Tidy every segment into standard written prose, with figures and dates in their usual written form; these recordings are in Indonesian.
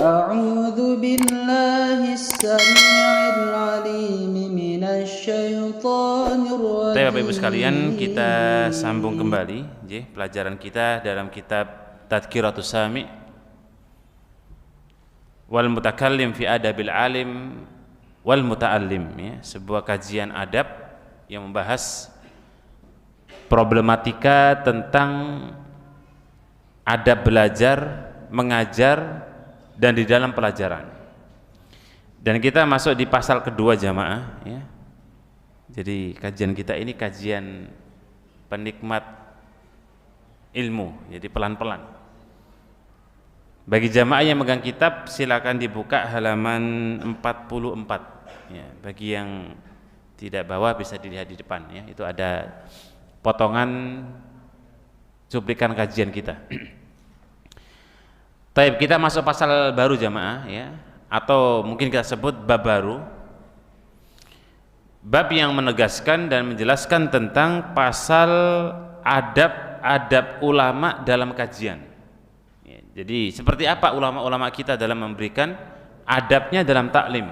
أعوذ بالله السميع العليم من الشيطان الرجيم. Bapak Ibu sekalian, kita sambung kembali pelajaran kita dalam kitab Tadhkiratus Sami' wal Mutakallim fi Adabil Alim wal Muta'allim, ya, sebuah kajian adab yang membahas problematika tentang adab belajar, mengajar, dan di dalam pelajaran. Dan kita masuk di pasal kedua jamaah, ya. Jadi kajian kita ini kajian penikmat ilmu, jadi pelan-pelan. Bagi jamaah yang megang kitab silakan dibuka halaman 44, ya. Bagi yang tidak bawa bisa dilihat di depan, ya. Itu ada potongan cuplikan kajian kita. Taib, kita masuk pasal baru jamaah, ya, atau mungkin kita sebut bab baru. Bab yang menegaskan dan menjelaskan tentang pasal adab-adab ulama dalam kajian. Ya, jadi seperti apa ulama-ulama kita dalam memberikan adabnya dalam taklim.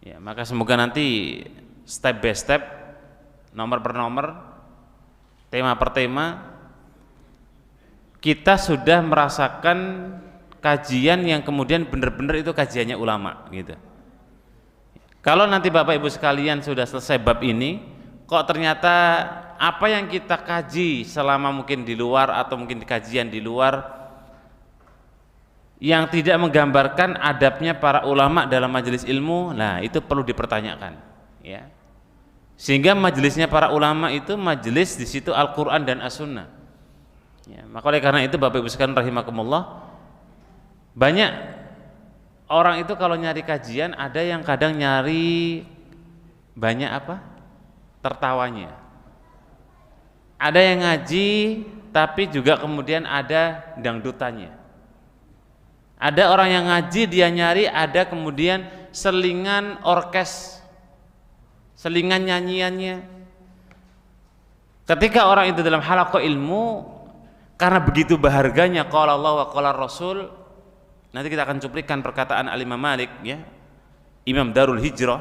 Ya, maka semoga nanti step by step, nomor per nomor, tema per tema, kita sudah merasakan kajian yang kemudian benar-benar itu kajiannya ulama, gitu. Kalau nanti Bapak Ibu sekalian sudah selesai bab ini, kok ternyata apa yang kita kaji selama mungkin di luar atau mungkin di kajian di luar yang tidak menggambarkan adabnya para ulama dalam majelis ilmu, nah itu perlu dipertanyakan, ya. Sehingga majelisnya para ulama itu majelis di situ Al-Qur'an dan As-Sunnah. Ya, maka oleh karena itu Bapak Ibu sekalian rahimakumullah, banyak orang itu kalau nyari kajian ada yang kadang nyari banyak apa? Tertawanya. Ada yang ngaji tapi juga kemudian ada dangdutannya. Ada orang yang ngaji dia nyari ada kemudian selingan orkes, selingan nyanyiannya. Ketika orang itu dalam halaqah ilmu, karena begitu berharganya qala Allah wa qala Rasul, nanti kita akan cuplikan perkataan Al-Imam Malik, ya, Imam Darul Hijrah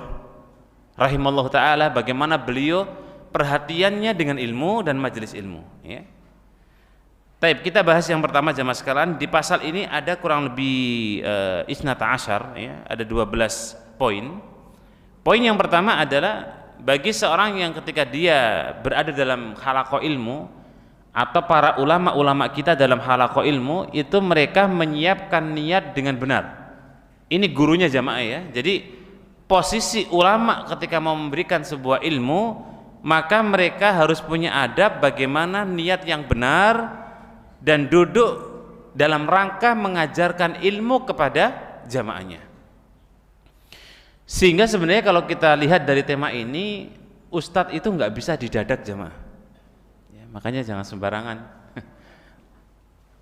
rahimallahu taala, bagaimana beliau perhatiannya dengan ilmu dan majelis ilmu, ya. Taib, kita bahas yang pertama jamaah sekalian. Di pasal ini ada kurang lebih isnata asyar, ya, ada 12 poin. Poin yang pertama adalah bagi seorang yang ketika dia berada dalam halaqah ilmu atau para ulama-ulama kita dalam halaqah ilmu itu mereka menyiapkan niat dengan benar. Ini gurunya jamaah, ya. Jadi posisi ulama ketika mau memberikan sebuah ilmu, maka mereka harus punya adab bagaimana niat yang benar dan duduk dalam rangka mengajarkan ilmu kepada jamaahnya. Sehingga sebenarnya kalau kita lihat dari tema ini, ustadz itu nggak bisa didadak jamaah. Makanya jangan sembarangan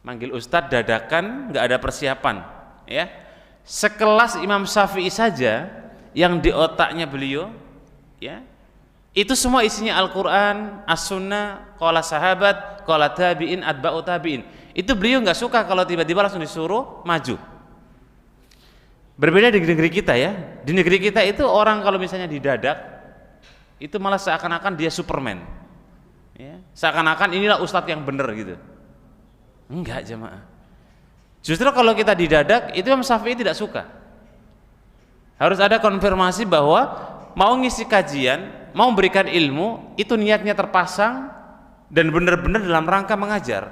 manggil ustadz dadakan, nggak ada persiapan, ya. Sekelas Imam Syafi'i saja yang di otaknya beliau, ya, itu semua isinya Al-Quran, As-Sunnah, qala sahabat, qala tabi'in, atba'u tabi'in. Itu beliau nggak suka kalau tiba-tiba langsung disuruh maju. Berbeda di negeri kita, ya. Di negeri kita itu orang kalau misalnya didadak itu malah seakan-akan dia Superman, ya, seakan-akan inilah ustadz yang benar, gitu. Enggak jemaah. Justru kalau kita didadak itu Imam Syafi'i tidak suka. Harus ada konfirmasi bahwa mau ngisi kajian, mau memberikan ilmu, itu niatnya terpasang dan benar-benar dalam rangka mengajar,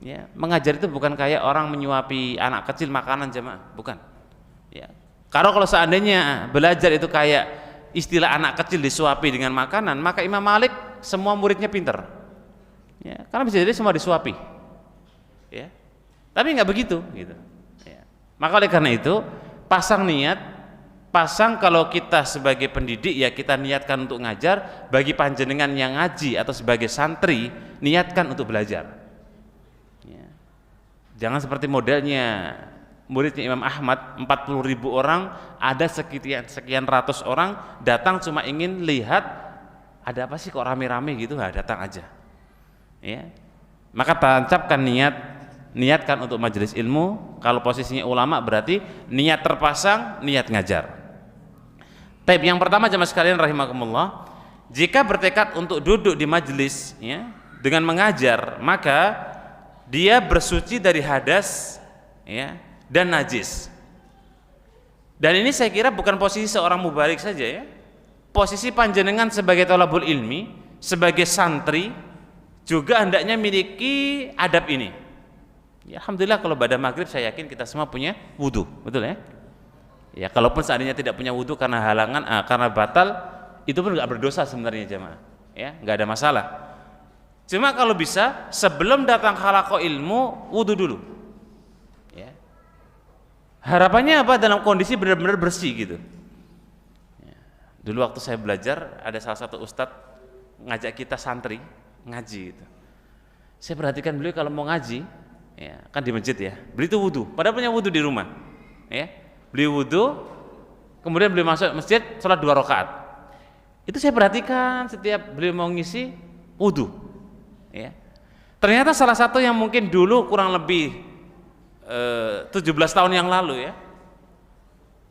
ya. Mengajar itu bukan kayak orang menyuapi anak kecil makanan jemaah, bukan, ya. Kalau seandainya belajar itu kayak istilah anak kecil disuapi dengan makanan, maka Imam Malik semua muridnya pinter, ya, karena bisa jadi semua disuapi, ya. Tapi nggak begitu, gitu, ya. Maka oleh karena itu pasang niat, pasang kalau kita sebagai pendidik, ya, kita niatkan untuk ngajar. Bagi panjenengan yang ngaji atau sebagai santri, niatkan untuk belajar, ya. Jangan seperti modelnya muridnya Imam Ahmad, 40.000 orang, ada sekian ratus orang datang cuma ingin lihat ada apa sih kok rame-rame gitu, datang aja, ya. Maka tancapkan niat niatkan untuk majelis ilmu. Kalau posisinya ulama berarti niat terpasang, niat ngajar. Taib yang pertama jemaah sekalian rahimakumullah, jika bertekad untuk duduk di majelis ya, dengan mengajar, maka dia bersuci dari hadas ya, dan najis. Dan ini saya kira bukan posisi seorang mubarik saja ya. Posisi panjenengan sebagai thalabul ilmi, sebagai santri juga hendaknya miliki adab ini. Ya, alhamdulillah kalau pada maghrib saya yakin kita semua punya wudu, betul ya? Ya, kalaupun seandainya tidak punya wudu karena halangan, karena batal, itu pun nggak berdosa sebenarnya jemaah. Ya, nggak ada masalah. Cuma kalau bisa sebelum datang halaqah ilmu wudu dulu. Ya. Harapannya apa? Dalam kondisi benar-benar bersih gitu. Ya. Dulu waktu saya belajar ada salah satu ustadz ngajak kita santri ngaji gitu. Saya perhatikan beliau kalau mau ngaji, ya, kan di masjid ya, beliau itu wudu, padahal punya wudu di rumah, ya, beliau wudu, kemudian beliau masuk masjid, sholat 2 rakaat. Itu saya perhatikan setiap beliau mau ngisi wudu, ya. Ternyata salah satu yang mungkin dulu kurang lebih 17 tahun yang lalu ya,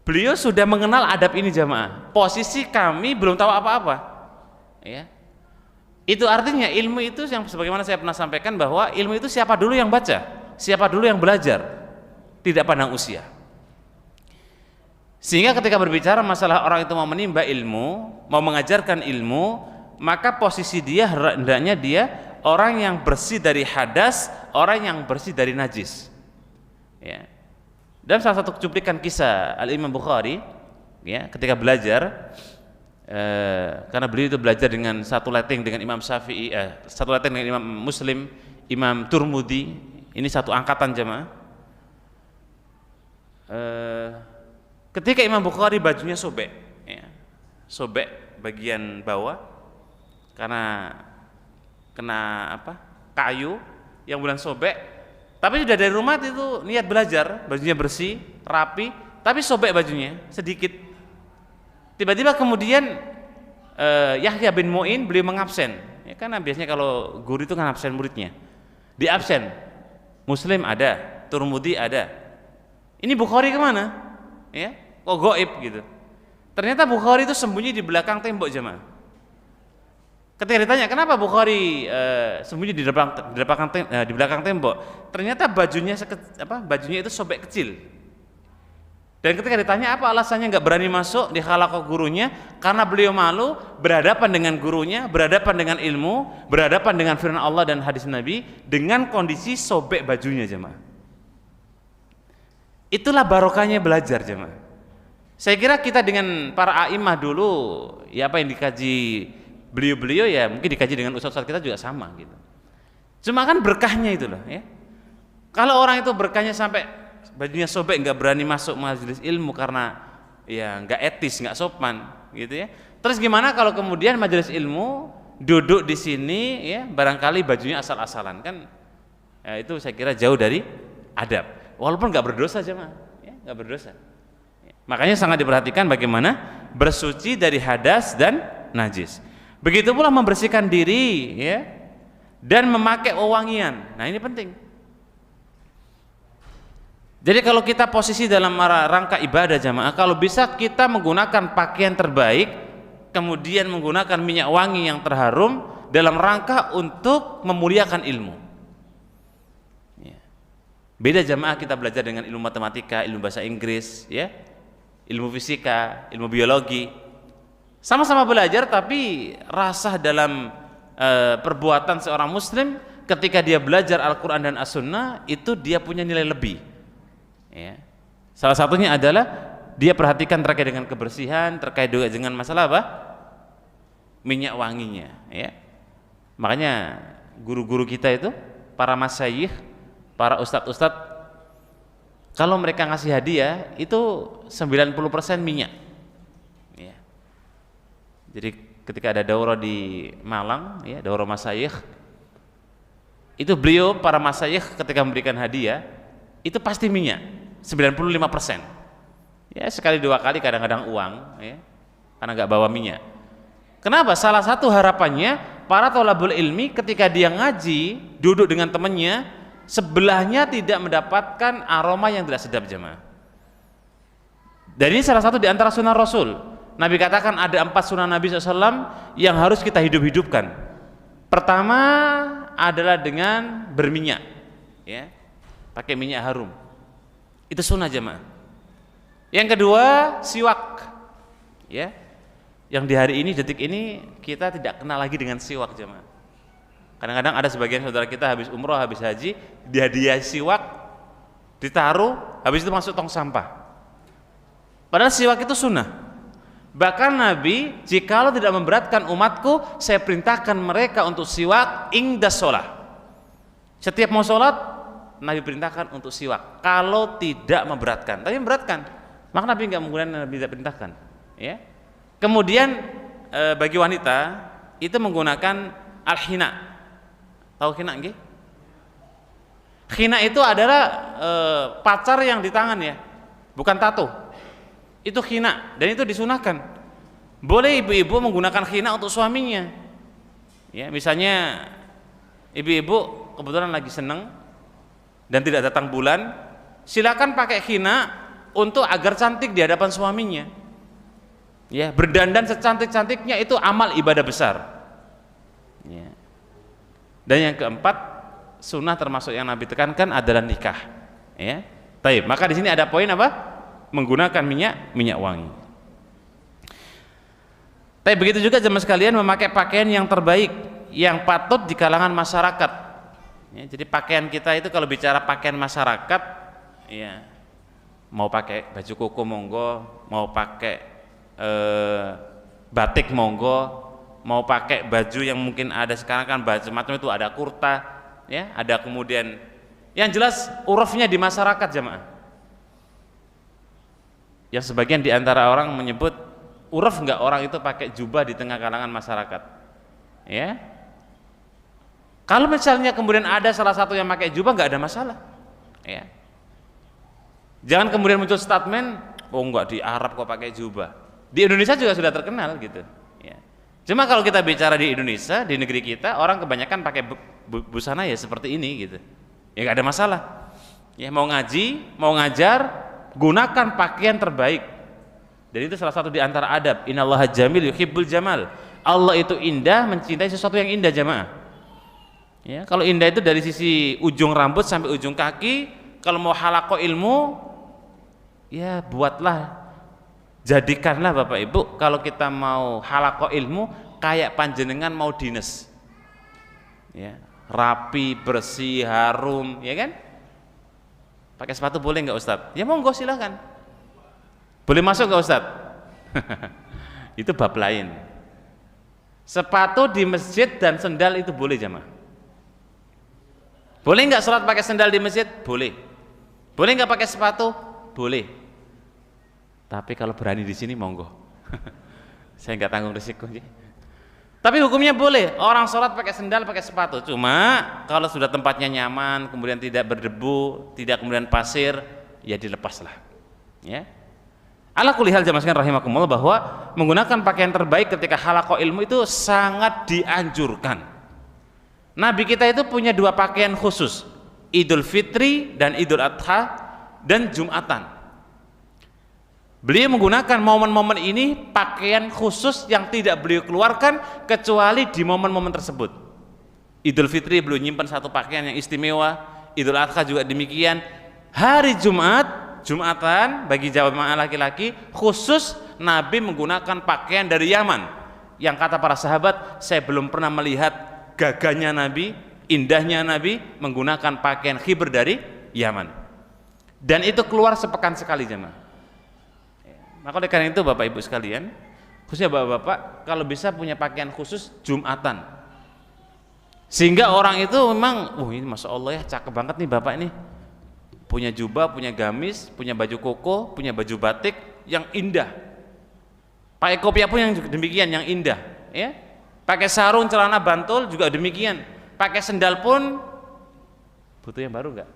beliau sudah mengenal adab ini jamaah. Posisi kami belum tahu apa-apa, ya. Itu artinya ilmu itu yang sebagaimana saya pernah sampaikan bahwa ilmu itu siapa dulu yang baca, siapa dulu yang belajar, tidak pandang usia. Sehingga ketika berbicara masalah orang itu mau menimba ilmu, mau mengajarkan ilmu, maka posisi dia hendaknya dia orang yang bersih dari hadas, orang yang bersih dari najis. Ya. Dalam salah satu cuplikan kisah Al-Imam Bukhari, ya, ketika belajar, karena beliau itu belajar dengan satu letting dengan Imam Syafi'i, satu letting dengan Imam Muslim, Imam Turmudi, ini satu angkatan jemaah. Ketika Imam Bukhari bajunya sobek, ya, sobek bagian bawah karena kena apa? Kayu yang bulan sobek. Tapi sudah dari rumah itu niat belajar, bajunya bersih, rapi, tapi sobek bajunya sedikit. Tiba-tiba kemudian Yahya bin Mu'in beliau mengabsen, ya, karena biasanya kalau guru itu kan absen muridnya, di absen. Muslim ada, Turmudi ada. Ini Bukhari kemana? Ya, kok goib gitu. Ternyata Bukhari itu sembunyi di belakang tembok jemaah. Ketika ditanya kenapa Bukhari sembunyi di belakang tembok, ternyata bajunya bajunya itu sobek kecil. Dan ketika ditanya apa alasannya nggak berani masuk di halaqah gurunya, karena beliau malu berhadapan dengan gurunya, berhadapan dengan ilmu, berhadapan dengan firman Allah dan hadis Nabi dengan kondisi sobek bajunya jemaah. Itulah barokahnya belajar jemaah. Saya kira kita dengan para a'imah dulu, ya apa yang dikaji beliau-beliau ya mungkin dikaji dengan ustaz-ustaz kita juga sama gitu. Cuma kan berkahnya itu loh ya. Kalau orang itu berkahnya sampai bajunya sobek nggak berani masuk majelis ilmu karena ya nggak etis, nggak sopan gitu ya. Terus gimana kalau kemudian majelis ilmu duduk di sini ya barangkali bajunya asal-asalan kan ya, itu saya kira jauh dari adab. Walaupun nggak berdosa jemaah, ya, nggak berdosa. Ya. Makanya sangat diperhatikan bagaimana bersuci dari hadas dan najis. Begitu pula membersihkan diri ya dan memakai wewangian. Nah ini penting. Jadi kalau kita posisi dalam rangka ibadah jamaah, kalau bisa kita menggunakan pakaian terbaik, kemudian menggunakan minyak wangi yang terharum dalam rangka untuk memuliakan ilmu. Ya. Beda jamaah kita belajar dengan ilmu matematika, ilmu bahasa Inggris, ya, ilmu fisika, ilmu biologi. Sama-sama belajar, tapi rasa dalam perbuatan seorang Muslim ketika dia belajar Al-Quran dan As-Sunnah itu dia punya nilai lebih. Ya. Salah satunya adalah dia perhatikan terkait dengan kebersihan, terkait juga dengan masalah apa? Minyak wanginya. Ya. Makanya guru-guru kita itu, para masyayikh, para ustadz-ustadz, kalau mereka ngasih hadiah itu 90% minyak. Ya. Jadi ketika ada daurah di Malang, ya, daurah masyayikh, itu beliau para masyayikh ketika memberikan hadiah itu pasti minyak 95%. Ya sekali dua kali kadang-kadang uang ya, karena nggak bawa minyak. Kenapa? Salah satu harapannya para thalabul ilmi ketika dia ngaji duduk dengan temannya sebelahnya tidak mendapatkan aroma yang tidak sedap jemaah. Dan ini salah satu di antara sunnah Rasul. Nabi katakan ada 4 sunnah Nabi SAW yang harus kita hidup-hidupkan. Pertama adalah dengan berminyak, ya, pakai minyak harum. Itu sunnah jemaah. Yang kedua siwak, ya, yang di hari ini detik ini kita tidak kenal lagi dengan siwak jemaah. Kadang-kadang ada sebagian saudara kita habis umroh, habis haji, dihadiahi siwak, ditaruh, habis itu masuk tong sampah. Padahal siwak itu sunnah. Bahkan Nabi, jikalau tidak memberatkan umatku, saya perintahkan mereka untuk siwak ingda sholat. Setiap mau sholat, Nabi perintahkan untuk siwak. Kalau tidak memberatkan, tapi memberatkan, maka Nabi nggak menggunakan, Nabi tidak perintahkan. Ya. Kemudian bagi wanita itu menggunakan al-hina. Tahu hina nggih? Hina itu adalah pacar yang di tangan ya, bukan tato. Itu khina dan itu disunahkan. Boleh ibu-ibu menggunakan khina untuk suaminya. Ya, misalnya ibu-ibu kebetulan lagi seneng dan tidak datang bulan, silakan pakai khina untuk agar cantik di hadapan suaminya. Ya, berdandan secantik-cantiknya itu amal ibadah besar. Ya. Dan yang keempat, sunnah termasuk yang Nabi tekankan adalah nikah. Ya. Baik, maka di sini ada poin apa? Menggunakan minyak wangi. Tapi begitu juga jemaah sekalian memakai pakaian yang terbaik, yang patut di kalangan masyarakat. Ya, jadi pakaian kita itu kalau bicara pakaian masyarakat, ya, mau pakai baju koko monggo, mau pakai batik monggo, mau pakai baju yang mungkin ada sekarang kan macam-macam itu, ada kurta, ya, ada kemudian yang jelas urufnya di masyarakat jemaah. Yang sebagian di antara orang menyebut uruf enggak orang itu pakai jubah di tengah kalangan masyarakat. Ya. Kalau misalnya kemudian ada salah satu yang pakai jubah enggak ada masalah. Ya. Jangan kemudian muncul statement, oh enggak di Arab kok pakai jubah. Di Indonesia juga sudah terkenal gitu. Ya. Cuma kalau kita bicara di Indonesia, di negeri kita, orang kebanyakan pakai busana ya seperti ini gitu. Ya enggak ada masalah. Ya mau ngaji, mau ngajar, gunakan pakaian terbaik. Dan itu salah satu di antara adab. Innallaha jamil yuhibbul jamal. Allah itu indah, mencintai sesuatu yang indah jemaah. Ya, kalau indah itu dari sisi ujung rambut sampai ujung kaki. Kalau mau halaqah ilmu, ya buatlah, jadikanlah Bapak Ibu, kalau kita mau halaqah ilmu kayak panjenengan mau dinas. Ya, rapi, bersih, harum, ya kan? Pakai sepatu boleh nggak Ustadz? Ya monggo silahkan. Boleh masuk nggak Ustadz? Itu bab lain. Sepatu di masjid dan sendal itu boleh jamaah. Boleh nggak sholat pakai sendal di masjid? Boleh. Boleh nggak pakai sepatu? Boleh. Tapi kalau berani di sini monggo. Saya nggak tanggung risiko. Tapi hukumnya boleh orang sholat pakai sendal, pakai sepatu. Cuma kalau sudah tempatnya nyaman, kemudian tidak berdebu, tidak kemudian pasir, ya dilepaslah. Ya. Ala kulli hal jamaah sekalian rahimakumullah, bahwa menggunakan pakaian terbaik ketika halaqah ilmu itu sangat dianjurkan. Nabi kita itu punya 2 pakaian khusus, Idul Fitri dan Idul Adha dan Jumatan. Beliau menggunakan momen-momen ini pakaian khusus yang tidak beliau keluarkan kecuali di momen-momen tersebut. Idul Fitri beliau nyimpan satu pakaian yang istimewa, Idul Adha juga demikian. Hari Jumat, Jumatan bagi jamaah laki-laki khusus Nabi menggunakan pakaian dari Yaman. Yang kata para sahabat, saya belum pernah melihat gagahnya Nabi, indahnya Nabi menggunakan pakaian khibr dari Yaman. Dan itu keluar sepekan sekali jamaah. Maka oleh karena itu Bapak Ibu sekalian, khususnya Bapak-bapak, kalau bisa punya pakaian khusus Jumatan. Sehingga orang itu memang, ini Masya Allah ya, cakep banget nih Bapak ini. Punya jubah, punya gamis, punya baju koko, punya baju batik yang indah. Pakai kopiah pun yang demikian, yang indah. Ya. Pakai sarung, celana bantul juga demikian. Pakai sendal pun, butuh yang baru enggak?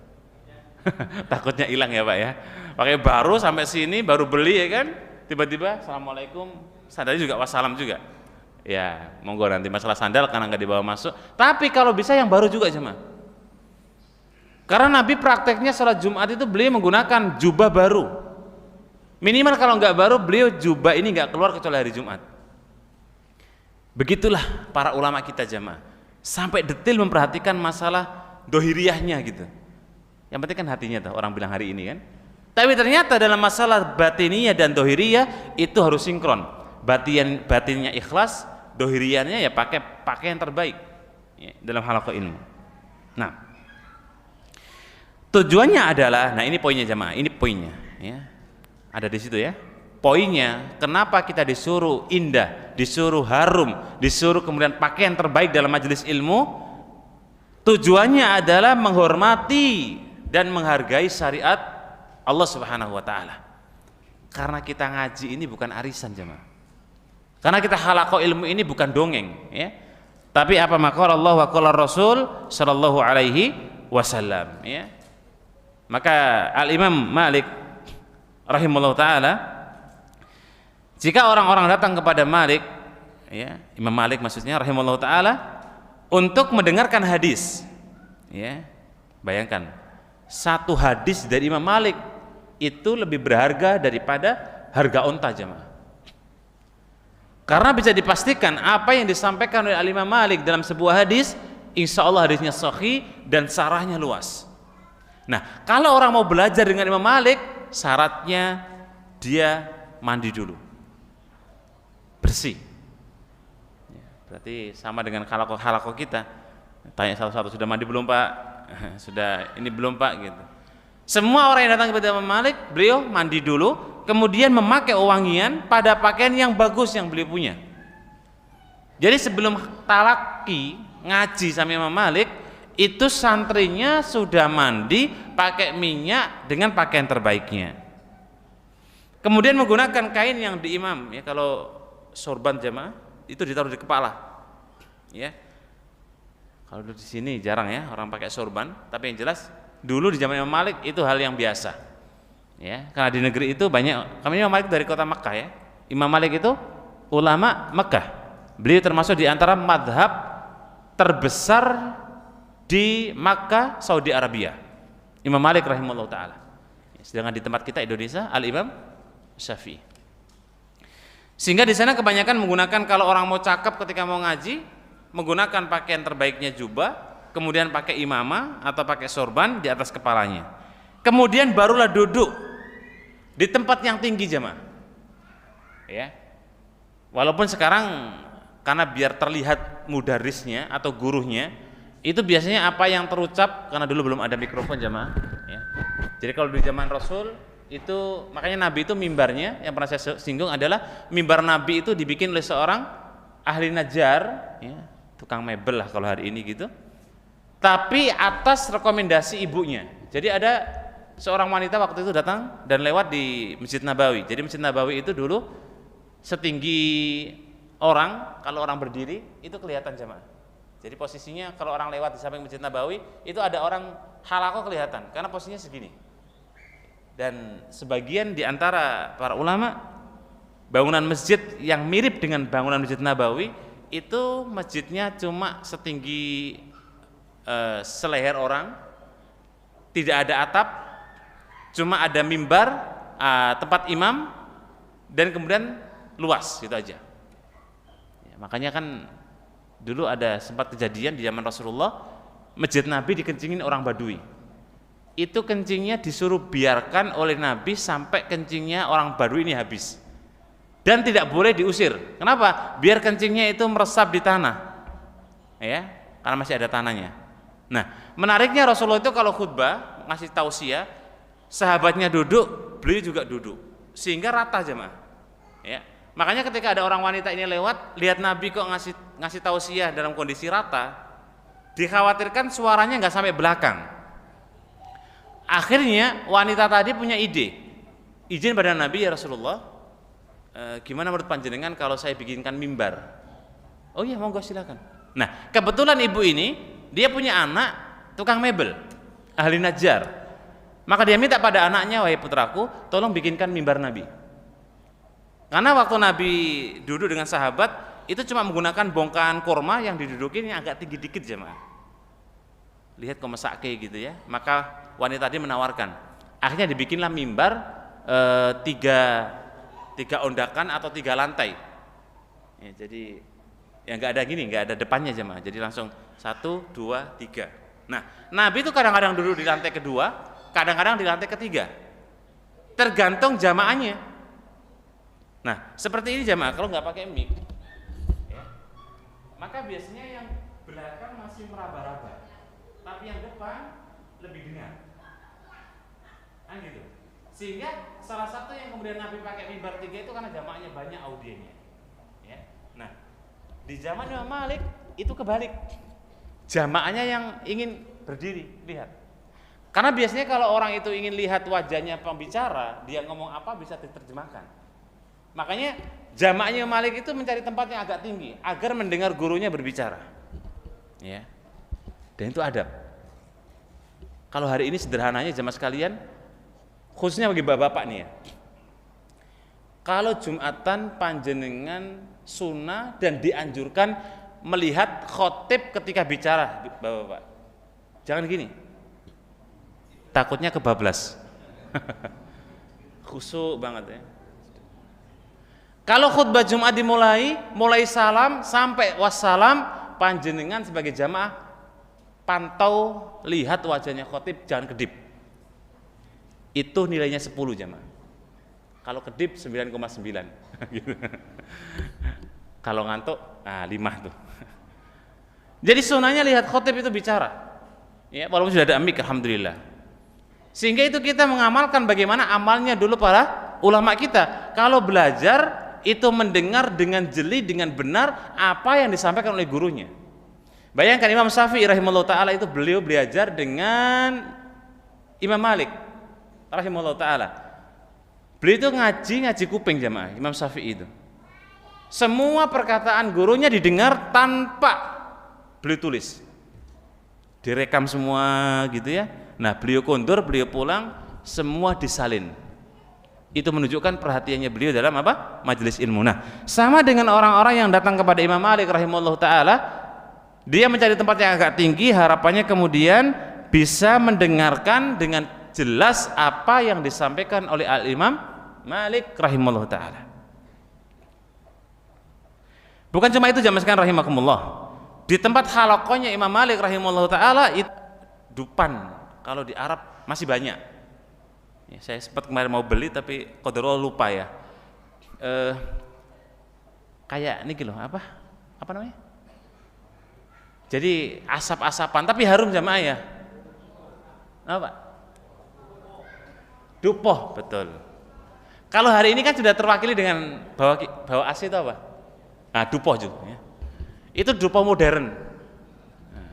Takutnya hilang ya Pak ya. Pakai baru sampai sini baru beli ya kan, tiba-tiba assalamualaikum, sandalnya juga wassalam juga. Ya monggo, nanti masalah sandal karena nggak dibawa masuk. Tapi kalau bisa yang baru juga jemaah. Karena Nabi prakteknya sholat Jumat itu beliau menggunakan jubah baru. Minimal kalau nggak baru, beliau jubah ini nggak keluar kecuali hari Jumat. Begitulah para ulama kita jamaah, sampai detail memperhatikan masalah dohiriyahnya gitu. Yang penting kan hatinya tuh, orang bilang hari ini kan. Tapi ternyata dalam masalah batiniyah dan dohiriyah itu harus sinkron. Batinnya ikhlas, dohiriyahnya ya pakai yang terbaik ya, dalam halaqah ilmu. Nah, tujuannya adalah, nah ini poinnya jamaah, ini poinnya ya. Ada di situ ya. Poinnya, kenapa kita disuruh indah, disuruh harum, disuruh kemudian pakai yang terbaik dalam majelis ilmu? Tujuannya adalah menghormati dan menghargai syariat Allah Subhanahu wa taala. Karena kita ngaji ini bukan arisan jemaah. Karena kita halaqah ilmu ini bukan dongeng ya. Tapi apa maqala Allah wa qala Rasul sallallahu alaihi wasallam ya. Maka Al-Imam Malik rahimahullah ta'ala, jika orang-orang datang kepada Malik ya, Imam Malik maksudnya rahimahullah ta'ala, untuk mendengarkan hadis ya, bayangkan satu hadis dari Imam Malik itu lebih berharga daripada harga unta jemaah. Karena bisa dipastikan apa yang disampaikan oleh Imam Malik dalam sebuah hadis, insya Allah hadisnya sahih dan sarahnya luas. Nah, kalau orang mau belajar dengan Imam Malik, syaratnya dia mandi dulu, bersih ya, berarti sama dengan halaqah kita. Tanya satu-satu, sudah mandi belum pak? Sudah ini belum pak? Gitu. Semua orang yang datang kepada Imam Malik, beliau mandi dulu, kemudian memakai wangian pada pakaian yang bagus yang beliau punya. Jadi sebelum talaki ngaji sama Imam Malik, itu santrinya sudah mandi pakai minyak dengan pakaian terbaiknya, kemudian menggunakan kain yang diimam ya. Kalau sorban jamaah itu ditaruh di kepala ya. Kalau di sini jarang ya orang pakai sorban, tapi yang jelas dulu di zaman Imam Malik itu hal yang biasa ya, karena di negeri itu banyak. Kami Imam Malik dari kota Makkah ya. Imam Malik itu ulama Makkah, beliau termasuk di antara madhab terbesar di Makkah, Saudi Arabia, Imam Malik rahimahullah ta'ala. Sedangkan di tempat kita Indonesia, Al-Imam Syafi'i. Sehingga di sana kebanyakan menggunakan, kalau orang mau cakep ketika mau ngaji, menggunakan pakaian terbaiknya jubah, kemudian pakai imamah atau pakai sorban di atas kepalanya. Kemudian barulah duduk di tempat yang tinggi jemaah. Ya. Walaupun sekarang karena biar terlihat mudarisnya atau gurunya, itu biasanya apa yang terucap, karena dulu belum ada mikrofon jamaah ya. Jadi kalau di zaman Rasul itu, makanya Nabi itu mimbarnya yang pernah saya singgung adalah mimbar Nabi itu dibikin oleh seorang ahli Najjar ya, tukang mebel lah kalau hari ini gitu, tapi atas rekomendasi ibunya. Jadi ada seorang wanita waktu itu datang dan lewat di Masjid Nabawi. Jadi Masjid Nabawi itu dulu setinggi orang, kalau orang berdiri itu kelihatan jamaah. Jadi posisinya kalau orang lewat di samping Masjid Nabawi itu ada orang halaqah kelihatan karena posisinya segini. Dan sebagian di antara para ulama, bangunan masjid yang mirip dengan bangunan Masjid Nabawi itu masjidnya cuma setinggi seleher orang, tidak ada atap, cuma ada mimbar, tempat imam, dan kemudian luas gitu aja ya, makanya kan dulu ada sempat kejadian di zaman Rasulullah, masjid Nabi dikencingin orang Badui. Itu kencingnya disuruh biarkan oleh Nabi sampai kencingnya orang Badui ini habis. Dan tidak boleh diusir. Kenapa? Biar kencingnya itu meresap di tanah. Ya, karena masih ada tanahnya. Nah, menariknya Rasulullah itu kalau khutbah, ngasih tausiah, sahabatnya duduk, beliau juga duduk. Sehingga rata jemaah. Ya. Makanya ketika ada orang wanita ini lewat, lihat Nabi kok ngasih tausiah dalam kondisi rata, dikhawatirkan suaranya nggak sampai belakang. Akhirnya wanita tadi punya ide, izin pada Nabi, ya Rasulullah, gimana menurut panjenengan kalau saya bikinkan mimbar? Oh iya, monggo silakan. Nah, kebetulan ibu ini dia punya anak tukang mebel, ahli Najjar. Maka dia minta pada anaknya, wahai putraku, tolong bikinkan mimbar Nabi. Karena waktu Nabi duduk dengan sahabat itu cuma menggunakan bongkahan kurma yang didudukin yang agak tinggi dikit jemaah. lihat kok mesake gitu ya. Maka wanita tadi menawarkan. Akhirnya dibikinlah mimbar tiga ondakan atau 3 lantai. Ya, jadi ya nggak ada gini, nggak ada depannya jemaah. Jadi langsung 1, 2, 3. Nah, Nabi itu kadang-kadang duduk di lantai kedua, kadang-kadang di lantai ketiga. Tergantung jamaahnya. Nah, seperti ini jamaah kalau nggak pakai mic, ya, maka biasanya yang belakang masih meraba-raba, tapi yang depan lebih dengar. Nah, gitu. Sehingga salah satu yang kemudian Nabi pakai mimbar 3 itu karena jamaahnya banyak audiennya. Ya. Nah, di zaman Imam Malik itu kebalik. Jamaahnya yang ingin berdiri, lihat. Karena biasanya kalau orang itu ingin lihat wajahnya pembicara, dia ngomong apa bisa diterjemahkan. Makanya jamaahnya Imam Malik itu mencari tempat yang agak tinggi agar mendengar gurunya berbicara. Ya. Dan itu adab. Kalau hari ini sederhananya jamaah sekalian, khususnya bagi bapak-bapak nih ya. Kalau Jumatan panjenengan sunnah dan dianjurkan melihat khotib ketika bicara, bapak-bapak. Jangan gini. Takutnya kebablas. Khusyuk banget ya. Kalau khutbah Jumat mulai salam sampai wassalam, panjenengan sebagai jamaah pantau lihat wajahnya khotib, jangan kedip. Itu nilainya 10 jamaah. Kalau kedip 9,9. Gitu. Kalau ngantuk, 5 tuh. Jadi sunnahnya lihat khotib itu bicara. Ya, walaupun sudah ada mic, alhamdulillah. Sehingga itu kita mengamalkan bagaimana amalnya dulu para ulama kita. Kalau belajar itu mendengar dengan jeli, dengan benar apa yang disampaikan oleh gurunya. Bayangkan Imam Syafi'i rahimahullah ta'ala itu beliau belajar dengan Imam Malik rahimahullah ta'ala. Beliau itu ngaji kuping jamaah, Imam Syafi'i itu. Semua perkataan gurunya didengar tanpa beliau tulis. Direkam semua gitu ya. Nah, beliau kondur, beliau pulang, semua disalin. Itu menunjukkan perhatiannya beliau dalam apa? Majelis ilmu. Nah, sama dengan orang-orang yang datang kepada Imam Malik rahimahullah ta'ala, dia mencari tempat yang agak tinggi, harapannya kemudian bisa mendengarkan dengan jelas apa yang disampaikan oleh Al-Imam Malik rahimahullah ta'ala. Bukan cuma itu jamaah sekalian rahimakumullah. Di tempat halakohnya Imam Malik rahimahullah ta'ala itu dupan, kalau di Arab masih banyak. Ya, saya sempat kemarin mau beli tapi qadarullah lupa ya. Kayak ini loh, apa namanya? Jadi asap-asapan tapi harum jamaah ya. Apa? Dupoh, betul. Kalau hari ini kan sudah terwakili dengan bawa AC itu apa? Nah, dupoh juga ya. Itu dupoh modern. Nah,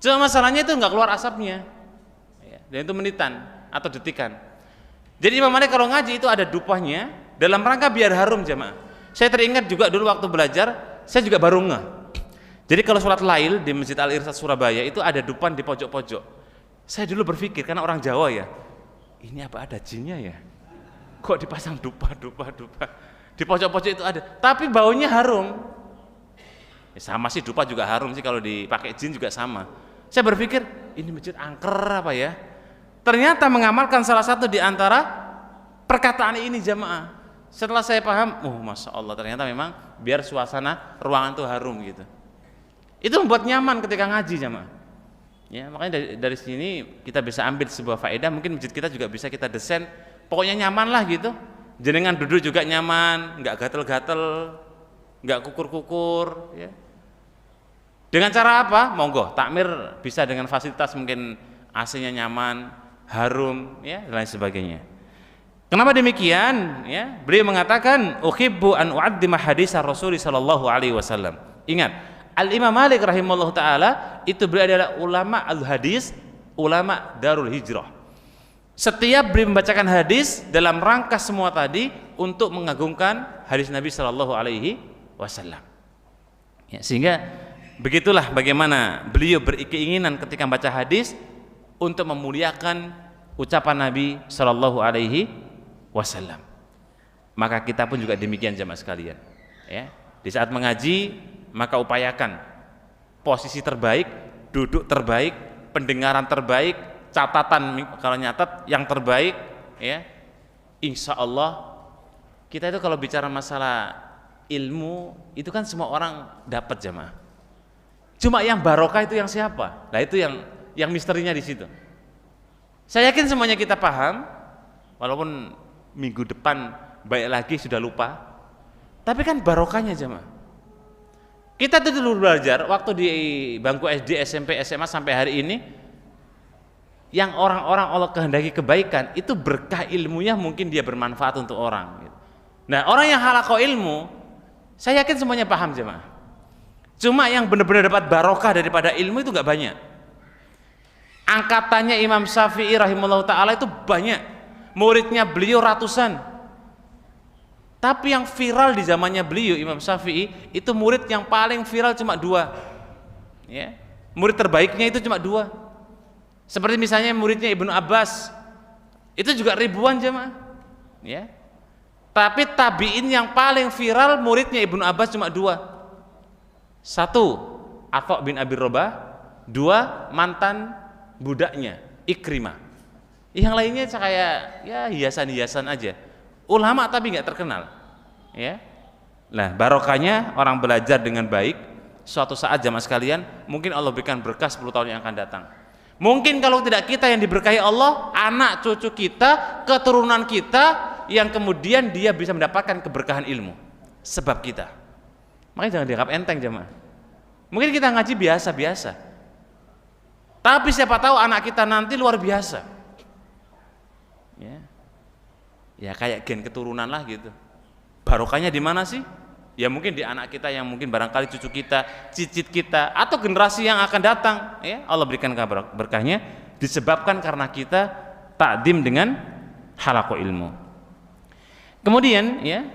cuma masalahnya itu nggak keluar asapnya. Ya, dan itu menitan atau detikan. Jadi Imam Malik kalau ngaji itu ada dupohnya dalam rangka biar harum jamaah. Saya teringat juga dulu waktu belajar, saya juga baru ngeh. Jadi kalau sholat lail di Masjid Al-Irsyad Surabaya itu ada dupan di pojok-pojok. Saya dulu berpikir karena orang Jawa ya, ini apa ada jinnya ya? Kok dipasang dupa di pojok-pojok itu ada, tapi baunya harum. Ya, sama sih dupa juga harum sih, kalau dipakai jin juga sama. Saya berpikir ini masjid angker apa ya? Ternyata mengamalkan salah satu di antara perkataan ini jamaah. Setelah saya paham, masya Allah, ternyata memang biar suasana ruangan itu harum gitu. Itu membuat nyaman ketika ngaji jamaah. Ya, makanya dari sini kita bisa ambil sebuah faedah. Mungkin masjid kita juga bisa kita desain, pokoknya nyaman lah gitu. Jenengan duduk juga nyaman, nggak gatel-gatel, nggak kukur-kukur. Ya. Dengan cara apa? Monggo, takmir bisa dengan fasilitas mungkin AC-nya nyaman, harum, ya, dan lain sebagainya. Kenapa demikian? Ya, beliau mengatakan, "Uhibbu an u'addima hadis Rasul sallallahu alaihi wasallam." Ingat, Al-Imam Malik rahimahullah ta'ala itu beliau adalah ulama al-hadis, ulama Darul Hijrah. Setiap beliau membacakan hadis dalam rangka semua tadi untuk mengagungkan hadis Nabi sallallahu alaihi wasallam. Ya, sehingga begitulah bagaimana beliau berkeinginan ketika membaca hadis untuk memuliakan ucapan Nabi sallallahu alaihi wasallam. Maka kita pun juga demikian jamaah sekalian. Ya, di saat mengaji maka upayakan posisi terbaik, duduk terbaik, pendengaran terbaik, catatan kalau nyatat yang terbaik, ya. Insya Allah kita itu kalau bicara masalah ilmu itu kan semua orang dapat jamaah. Cuma yang barokah itu yang siapa? Nah itu yang misterinya di situ. Saya yakin semuanya kita paham, walaupun minggu depan baik lagi sudah lupa. Tapi kan barokahnya jamaah. Kita tuh dulu belajar waktu di bangku SD, SMP, SMA sampai hari ini, yang orang-orang Allah kehendaki kebaikan itu berkah ilmunya mungkin dia bermanfaat untuk orang. Nah orang yang halaqah ilmu, saya yakin semuanya paham jemaah. Cuma yang benar-benar dapat barokah daripada ilmu itu nggak banyak. Angkatannya Imam Syafi'i rahimahullah ta'ala itu banyak, muridnya beliau ratusan. Tapi yang viral di zamannya beliau Imam Syafi'i itu murid yang paling viral cuma 2, ya. Murid terbaiknya itu cuma 2. Seperti misalnya muridnya Ibnu Abbas, itu juga ribuan jemaah, ya. Tapi tabi'in yang paling viral muridnya Ibnu Abbas cuma 2. 1 Atha bin Abi Rabah, 2 mantan budaknya Ikrimah. Yang lainnya kayak ya hiasan-hiasan aja, ulama tapi nggak terkenal, ya. Nah barokahnya orang belajar dengan baik, suatu saat jamaah sekalian mungkin Allah berikan berkah 10 tahun yang akan datang. Mungkin kalau tidak kita yang diberkahi Allah, anak cucu kita, keturunan kita yang kemudian dia bisa mendapatkan keberkahan ilmu sebab kita. Makanya jangan dianggap enteng jemaah. Mungkin kita ngaji biasa-biasa, tapi siapa tahu anak kita nanti luar biasa, ya kayak gen keturunan lah gitu. Barokahnya di mana sih? Ya mungkin di anak kita yang mungkin barangkali cucu kita, cicit kita, atau generasi yang akan datang, ya Allah berikan berkahnya disebabkan karena kita takdim dengan halaqah ilmu. Kemudian ya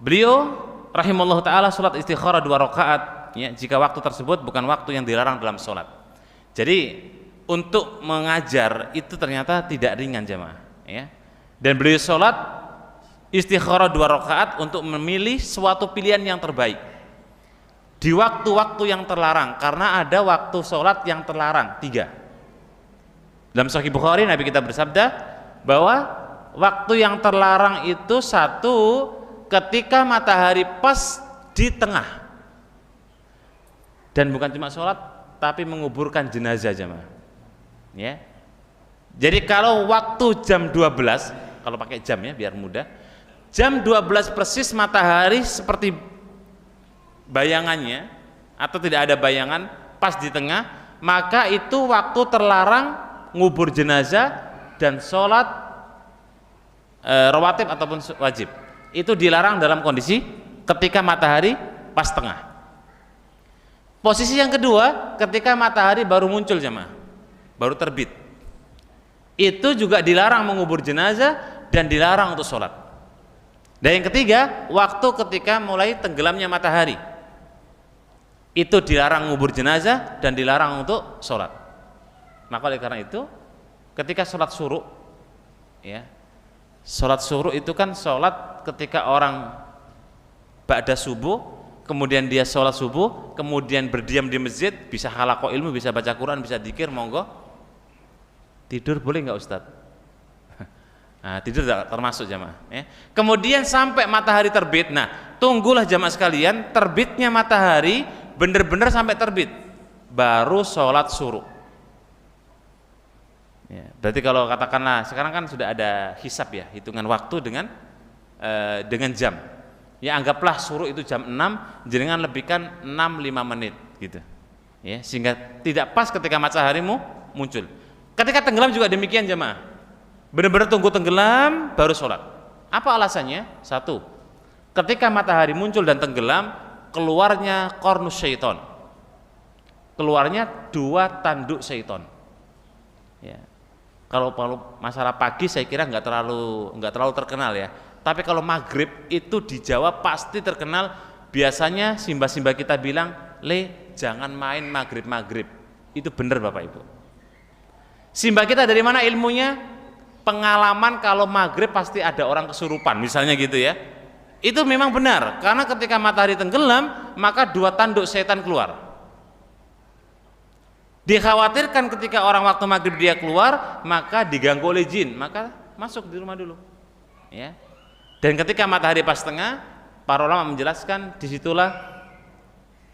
beliau rahimahullah ta'ala sholat istikharah 2 rakaat, ya, jika waktu tersebut bukan waktu yang dilarang dalam sholat. Jadi untuk mengajar itu ternyata tidak ringan jemaah, ya. Dan beliau sholat istikharah 2 rakaat untuk memilih suatu pilihan yang terbaik di waktu-waktu yang terlarang, karena ada waktu sholat yang terlarang 3. Dalam Sahih Bukhari Nabi kita bersabda bahwa waktu yang terlarang itu 1 ketika matahari pas di tengah, dan bukan cuma sholat tapi menguburkan jenazah jemaah, ya. Jadi kalau waktu jam 12, kalau pakai jam ya biar mudah, jam 12 persis matahari seperti bayangannya atau tidak ada bayangan pas di tengah, maka itu waktu terlarang ngubur jenazah dan sholat rawatib ataupun wajib. Itu dilarang dalam kondisi ketika matahari pas tengah. Posisi yang kedua ketika matahari baru muncul jemaah, baru terbit, itu juga dilarang mengubur jenazah dan dilarang untuk sholat. Dan yang ketiga, waktu ketika mulai tenggelamnya matahari, itu dilarang ngubur jenazah dan dilarang untuk sholat. Maka oleh karena itu, ketika sholat syuruk, ya, sholat syuruk itu kan sholat ketika orang ba'da subuh, kemudian dia sholat subuh, kemudian berdiam di masjid, bisa halaqah ilmu, bisa baca Quran, bisa dzikir, monggo. Tidur boleh nggak Ustadz? Nah, tidur termasuk jamaah, ya. Kemudian sampai matahari terbit. Nah, tunggulah jamaah sekalian terbitnya matahari benar-benar sampai terbit, baru sholat syuruk. Ya, berarti kalau katakanlah sekarang kan sudah ada hisab ya, hitungan waktu dengan jam. Ya anggaplah syuruk itu jam 6, jenengan lebihkan 6-5 menit gitu. Ya, sehingga tidak pas ketika matahari muncul. Ketika tenggelam juga demikian jamaah. Benar-benar tunggu tenggelam baru sholat. Apa alasannya? 1, ketika matahari muncul dan tenggelam, keluarnya qarnus syaiton, keluarnya 2 tanduk syaiton, ya. Kalau masalah pagi saya kira nggak terlalu terkenal ya, tapi kalau maghrib itu di Jawa pasti terkenal. Biasanya simba-simba kita bilang, "Le, jangan main maghrib." Itu benar Bapak Ibu. Simba kita dari mana ilmunya? Pengalaman kalau maghrib pasti ada orang kesurupan misalnya gitu ya. Itu memang benar, karena ketika matahari tenggelam maka 2 tanduk setan keluar. Dikhawatirkan ketika orang waktu maghrib dia keluar, maka diganggu oleh jin, maka masuk di rumah dulu. Ya. Dan ketika matahari pas tengah, para ulama menjelaskan disitulah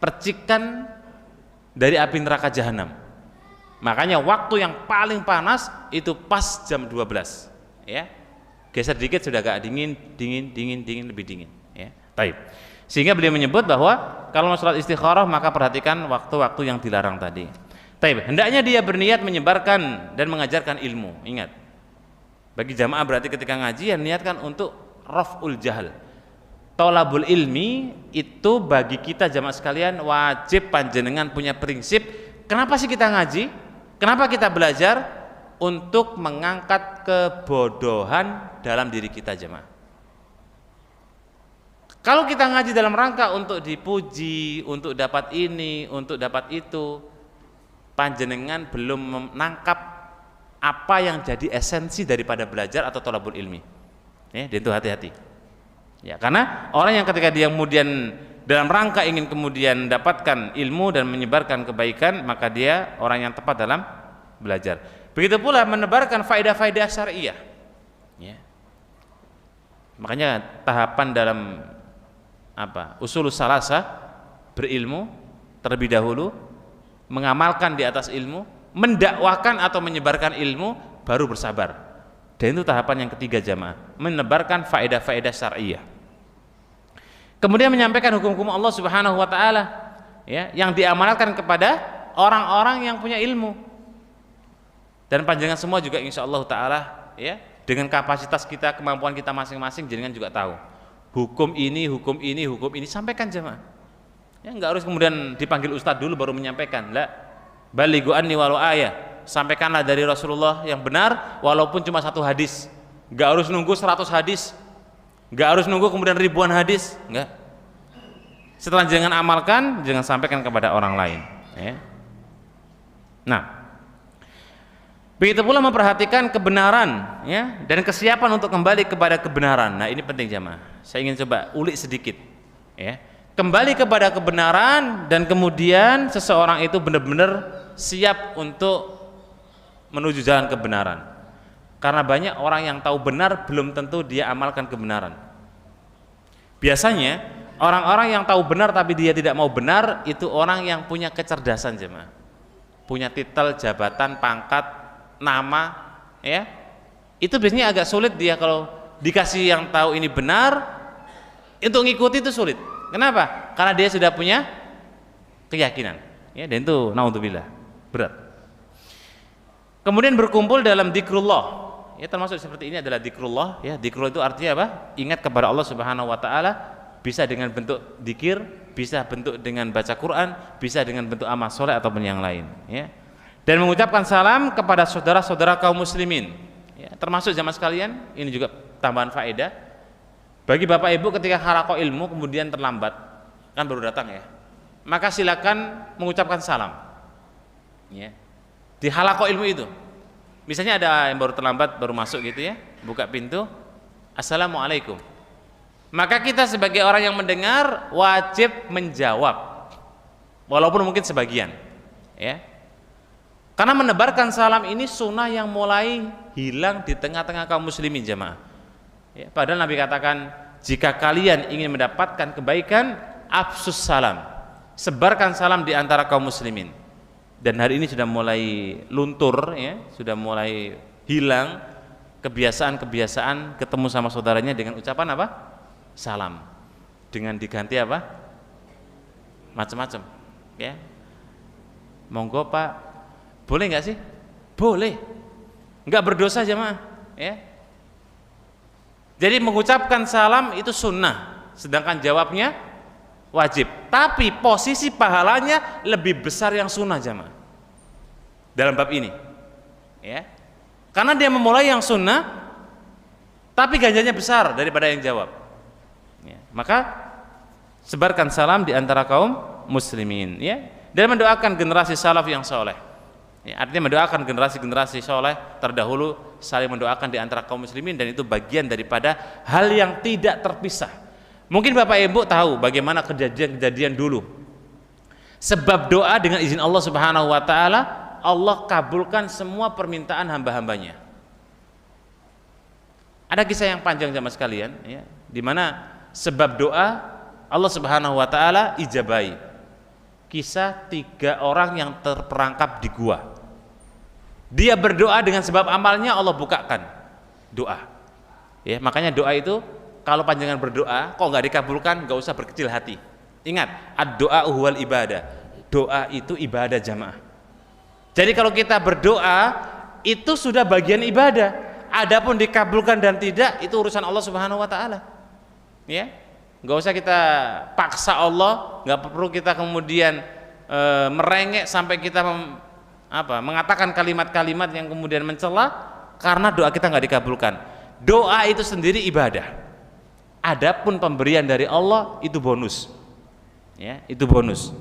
percikan dari api neraka jahanam. Makanya waktu yang paling panas itu pas jam 12. Ya. Geser dikit sudah agak dingin, lebih dingin. Ya. Taib. Sehingga beliau menyebut bahwa kalau mau sholat istikharah maka perhatikan waktu-waktu yang dilarang tadi. Taib. Hendaknya dia berniat menyebarkan dan mengajarkan ilmu. Ingat, bagi jamaah berarti ketika ngaji yang niatkan untuk raf'ul jahal. Thalabul ilmi itu bagi kita jamaah sekalian wajib panjenengan punya prinsip. Kenapa sih kita ngaji? Kenapa kita belajar? Untuk mengangkat kebodohan dalam diri kita jamaah. Kalau kita ngaji dalam rangka untuk dipuji, untuk dapat ini, untuk dapat itu, panjenengan belum menangkap apa yang jadi esensi daripada belajar atau thalabul ilmi. Ya, dan itu hati-hati. Ya, karena orang yang ketika dia kemudian dalam rangka ingin kemudian mendapatkan ilmu dan menyebarkan kebaikan, maka dia orang yang tepat dalam belajar. Begitu pula menebarkan faedah-faedah syariah. Ya. Makanya tahapan dalam usulus salasah, berilmu terlebih dahulu, mengamalkan di atas ilmu, mendakwakan atau menyebarkan ilmu, baru bersabar. Dan itu tahapan yang ketiga jamaah, menebarkan faedah-faedah syariah. Kemudian menyampaikan hukum-hukum Allah Subhanahu wa taala, ya, yang diamalkan kepada orang-orang yang punya ilmu. Dan panjangan semua juga insyaallah taala, ya, dengan kapasitas kita, kemampuan kita masing-masing, jenengan juga tahu. Hukum ini, sampaikan jamaah. Ya, enggak harus kemudian dipanggil ustadz dulu baru menyampaikan. La, balighu anni walau ayah. Sampaikanlah dari Rasulullah yang benar walaupun cuma 1 hadis. Enggak harus nunggu 100 hadis. Enggak harus nunggu kemudian ribuan hadis, enggak. Setelah jangan amalkan, jangan sampaikan kepada orang lain, ya. Nah, begitu pula memperhatikan kebenaran, ya, dan kesiapan untuk kembali kepada kebenaran. Nah, ini penting jamaah. Saya ingin coba ulik sedikit, ya. Kembali kepada kebenaran dan kemudian seseorang itu benar-benar siap untuk menuju jalan kebenaran. Karena banyak orang yang tahu benar belum tentu dia amalkan kebenaran. Biasanya orang-orang yang tahu benar tapi dia tidak mau benar itu orang yang punya kecerdasan jemaah. Punya titel, jabatan, pangkat, nama, ya. Itu biasanya agak sulit dia kalau dikasih yang tahu ini benar, untuk ngikuti itu sulit. Kenapa? Karena dia sudah punya keyakinan, ya, dan itu naudzubillah berat. Kemudian berkumpul dalam dzikrullah, ya, termasuk seperti ini adalah dzikrullah, ya. Dzikrullah itu artinya apa? Ingat kepada Allah Subhanahu wa taala, bisa dengan bentuk dzikir, bisa bentuk dengan baca Quran, bisa dengan bentuk amal soleh ataupun yang lain, ya. Dan mengucapkan salam kepada saudara-saudara kaum muslimin, ya, termasuk jamaah sekalian, ini juga tambahan faedah bagi bapak ibu ketika halaqah ilmu kemudian terlambat, kan baru datang, ya, maka silakan mengucapkan salam, ya, di halaqah ilmu itu. Misalnya ada yang baru terlambat, baru masuk gitu, ya, buka pintu, assalamualaikum, maka kita sebagai orang yang mendengar wajib menjawab walaupun mungkin sebagian, ya. Karena menebarkan salam ini sunnah yang mulai hilang di tengah-tengah kaum muslimin jamaah. Ya, padahal Nabi katakan, jika kalian ingin mendapatkan kebaikan, afsus salam, sebarkan salam di antara kaum muslimin. Dan hari ini sudah mulai luntur, ya, sudah mulai hilang kebiasaan-kebiasaan ketemu sama saudaranya dengan ucapan apa? Salam. Dengan diganti apa? Macam-macam, ya. Monggo Pak, boleh nggak sih? Boleh, nggak berdosa jemaah, ya. Jadi mengucapkan salam itu sunnah, sedangkan jawabnya wajib. Tapi posisi pahalanya lebih besar yang sunnah jemaah dalam bab ini, ya. Karena dia memulai yang sunnah, tapi ganjarnya besar daripada yang jawab, ya. Maka sebarkan salam di antara kaum muslimin, ya, dan mendoakan generasi salaf yang soleh. Ya, artinya mendoakan generasi-generasi soleh terdahulu, saling mendoakan di antara kaum muslimin, dan itu bagian daripada hal yang tidak terpisah. Mungkin Bapak Ibu tahu bagaimana kejadian-kejadian dulu. Sebab doa dengan izin Allah Subhanahu wa taala Allah kabulkan semua permintaan hamba-hambanya. Ada kisah yang panjang jamaah sekalian, ya, di mana sebab doa Allah Subhanahu wa taala ijabai. Kisah 3 orang yang terperangkap di gua. Dia berdoa dengan sebab amalnya Allah bukakan doa. Ya, makanya doa itu kalau panjangan berdoa kok nggak dikabulkan, nggak usah berkecil hati. Ingat, ad-doa huwal ibadah. Doa itu ibadah jamaah. Jadi kalau kita berdoa itu sudah bagian ibadah. Adapun dikabulkan dan tidak itu urusan Allah Subhanahu wa taala. Ya. Nggak usah kita paksa Allah, nggak perlu kita kemudian merengek sampai kita mengatakan kalimat-kalimat yang kemudian mencela karena doa kita nggak dikabulkan. Doa itu sendiri ibadah. Adapun pemberian dari Allah itu bonus. Ya, itu bonus.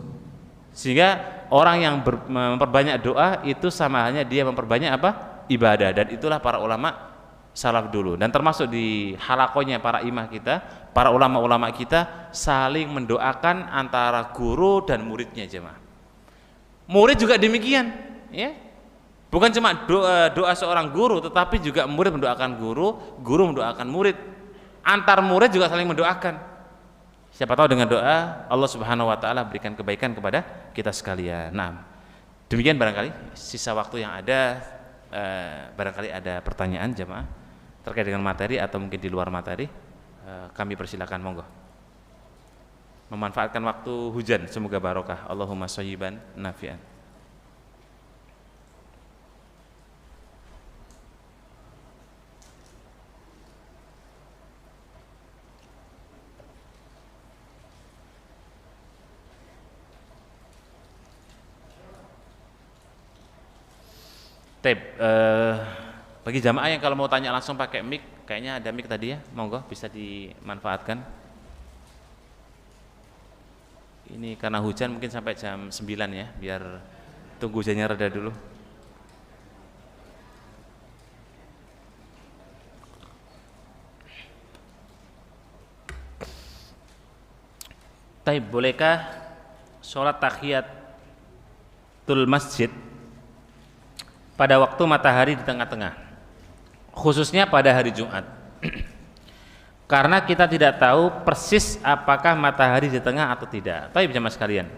Sehingga orang yang memperbanyak doa itu sama halnya dia memperbanyak ibadah, dan itulah para ulama salaf dulu, dan termasuk di halakonya para imam kita, para ulama-ulama kita saling mendoakan antara guru dan muridnya jemaah. Murid juga demikian, ya. Bukan cuma doa seorang guru, tetapi juga murid mendoakan guru, guru mendoakan murid. Antar murid juga saling mendoakan. Siapa tahu dengan doa Allah Subhanahu wa taala berikan kebaikan kepada kita sekalian. Nah, demikian barangkali sisa waktu yang ada, barangkali ada pertanyaan jemaah terkait dengan materi atau mungkin di luar materi, kami persilakan, monggo. Memanfaatkan waktu hujan, semoga barokah. Allahumma shayyiban nafi'an. Bagi jamaah yang kalau mau tanya langsung pakai mic, kayaknya ada mic tadi ya, monggo bisa dimanfaatkan. Ini karena hujan mungkin sampai jam 9 ya, biar tunggu hujannya reda dulu. Taib, bolehkah sholat tahiyatul masjid pada waktu matahari di tengah-tengah, khususnya pada hari Jumat? Karena kita tidak tahu persis apakah matahari di tengah atau tidak. Tapi jemaah sekalian,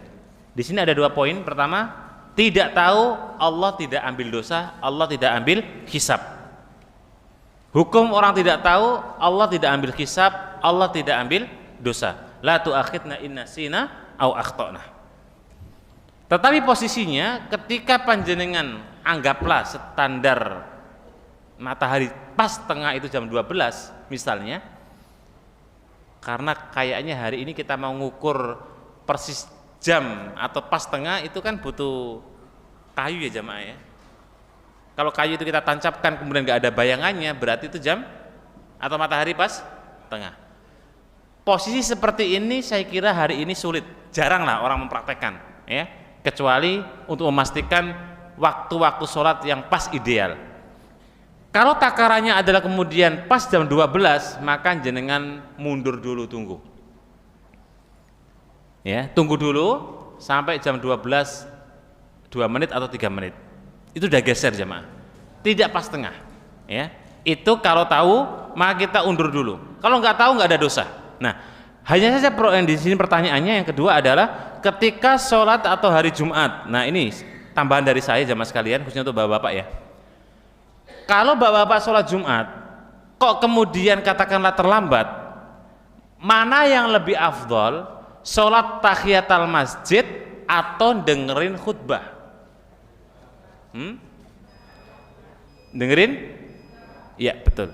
di sini ada 2 poin. Pertama, tidak tahu, Allah tidak ambil dosa, Allah tidak ambil hisab. Hukum orang tidak tahu, Allah tidak ambil hisab, Allah tidak ambil dosa. La tu'akhidna in nasina au akhtana. Tetapi posisinya ketika panjenengan anggaplah standar matahari pas tengah itu jam 12 misalnya, karena kayaknya hari ini kita mau ngukur persis jam atau pas tengah itu kan butuh kayu ya jamaah ya. Kalau kayu itu kita tancapkan kemudian nggak ada bayangannya, berarti itu jam atau matahari pas tengah. Posisi seperti ini saya kira hari ini sulit, jarang lah orang mempraktekkan ya, kecuali untuk memastikan waktu-waktu sholat yang pas ideal. Kalau takarannya adalah kemudian pas jam 12, maka jenengan mundur dulu, tunggu. Ya, tunggu dulu sampai jam 12 2 menit atau 3 menit. Itu udah geser jemaah. Tidak pas tengah, ya. Itu kalau tahu, maka kita undur dulu. Kalau nggak tahu nggak ada dosa. Nah, hanya saja di sini pertanyaannya yang kedua adalah ketika sholat atau hari Jumat. Nah, ini tambahan dari saya jemaah sekalian, khususnya untuk bapak-bapak ya. Kalau bapak-bapak sholat Jumat, kok kemudian katakanlah terlambat, mana yang lebih afdol, sholat tahiyatul masjid atau dengerin khutbah? Dengerin? Ya betul.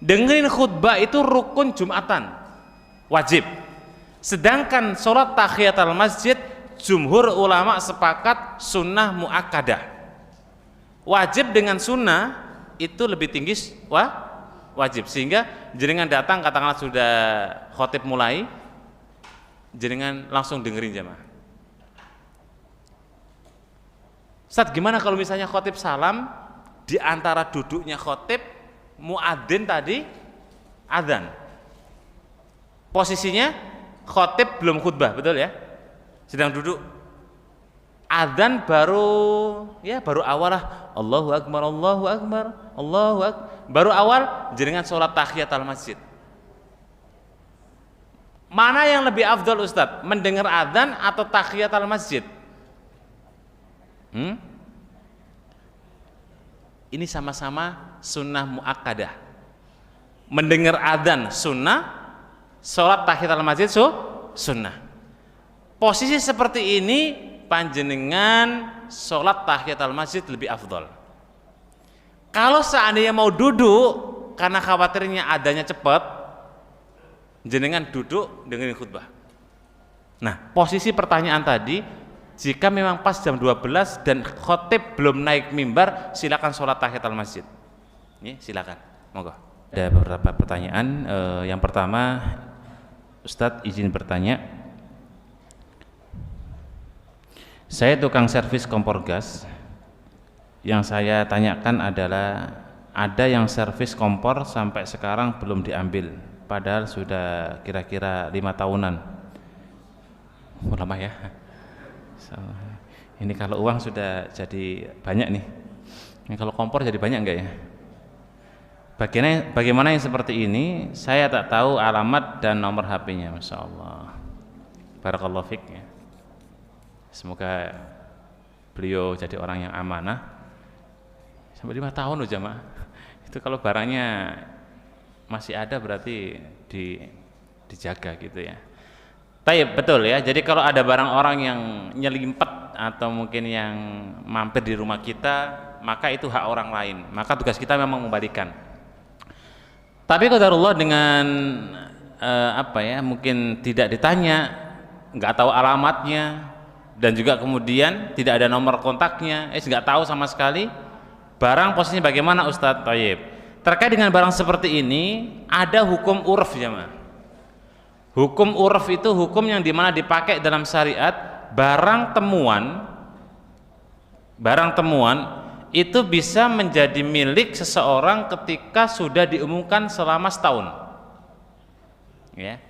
Dengerin khutbah itu rukun Jumatan, wajib. Sedangkan sholat tahiyatul masjid, jumhur ulama sepakat sunnah muakkadah. Wajib dengan sunnah itu lebih tinggi wajib, sehingga jenengan datang katakanlah sudah khotib mulai, jenengan langsung dengerin jamaah. Ustaz, gimana kalau misalnya khotib salam, di antara duduknya khotib muadzin tadi adzan, posisinya khotib belum khutbah, betul ya, sedang duduk, adzan baru awal lah, Allahu Akbar, Allahu Akbar, Allahu Akbar, baru awal jenengan sholat tahiyatul masjid. Mana yang lebih afdal Ustadz? Mendengar adzan atau tahiyatul masjid? Ini sama-sama sunnah muakkadah. Mendengar adzan sunnah, sholat tahiyatul masjid sunnah. Posisi seperti ini panjenengan sholat tahiyatul masjid lebih afdal. Kalau seandainya mau duduk karena khawatirnya adanya cepat, jenengan duduk dengerin khutbah. Nah, posisi pertanyaan tadi, jika memang pas jam 12 dan khotib belum naik mimbar, silakan sholat tahiyatul masjid. Ini silakan, monggo. Ada beberapa pertanyaan. Yang pertama, Ustadz izin bertanya. Saya tukang servis kompor gas. Yang saya tanyakan adalah, ada yang servis kompor sampai sekarang belum diambil, padahal sudah kira-kira 5 tahunan. Lama ya. Ini kalau uang sudah jadi banyak nih. Ini kalau kompor jadi banyak enggak ya? Bagaimana yang seperti ini? Saya tak tahu alamat dan nomor HP-nya. Masya Allah. Barakallahu fiik ya. Semoga beliau jadi orang yang amanah. Sampai 5 tahun loh jamaah. Itu kalau barangnya masih ada berarti dijaga gitu ya. Taib, betul ya. Jadi kalau ada barang orang yang nyelimpet atau mungkin yang mampir di rumah kita, maka itu hak orang lain. Maka tugas kita memang mengembalikan. Tapi qadarullah dengan mungkin tidak ditanya, nggak tahu alamatnya, dan juga kemudian tidak ada nomor kontaknya, nggak tahu sama sekali. Barang posisinya bagaimana Ustadz? Taib. Terkait dengan barang seperti ini ada hukum urf jemaah. Hukum urf itu hukum yang dimana dipakai dalam syariat. Barang temuan itu bisa menjadi milik seseorang ketika sudah diumumkan selama setahun ya.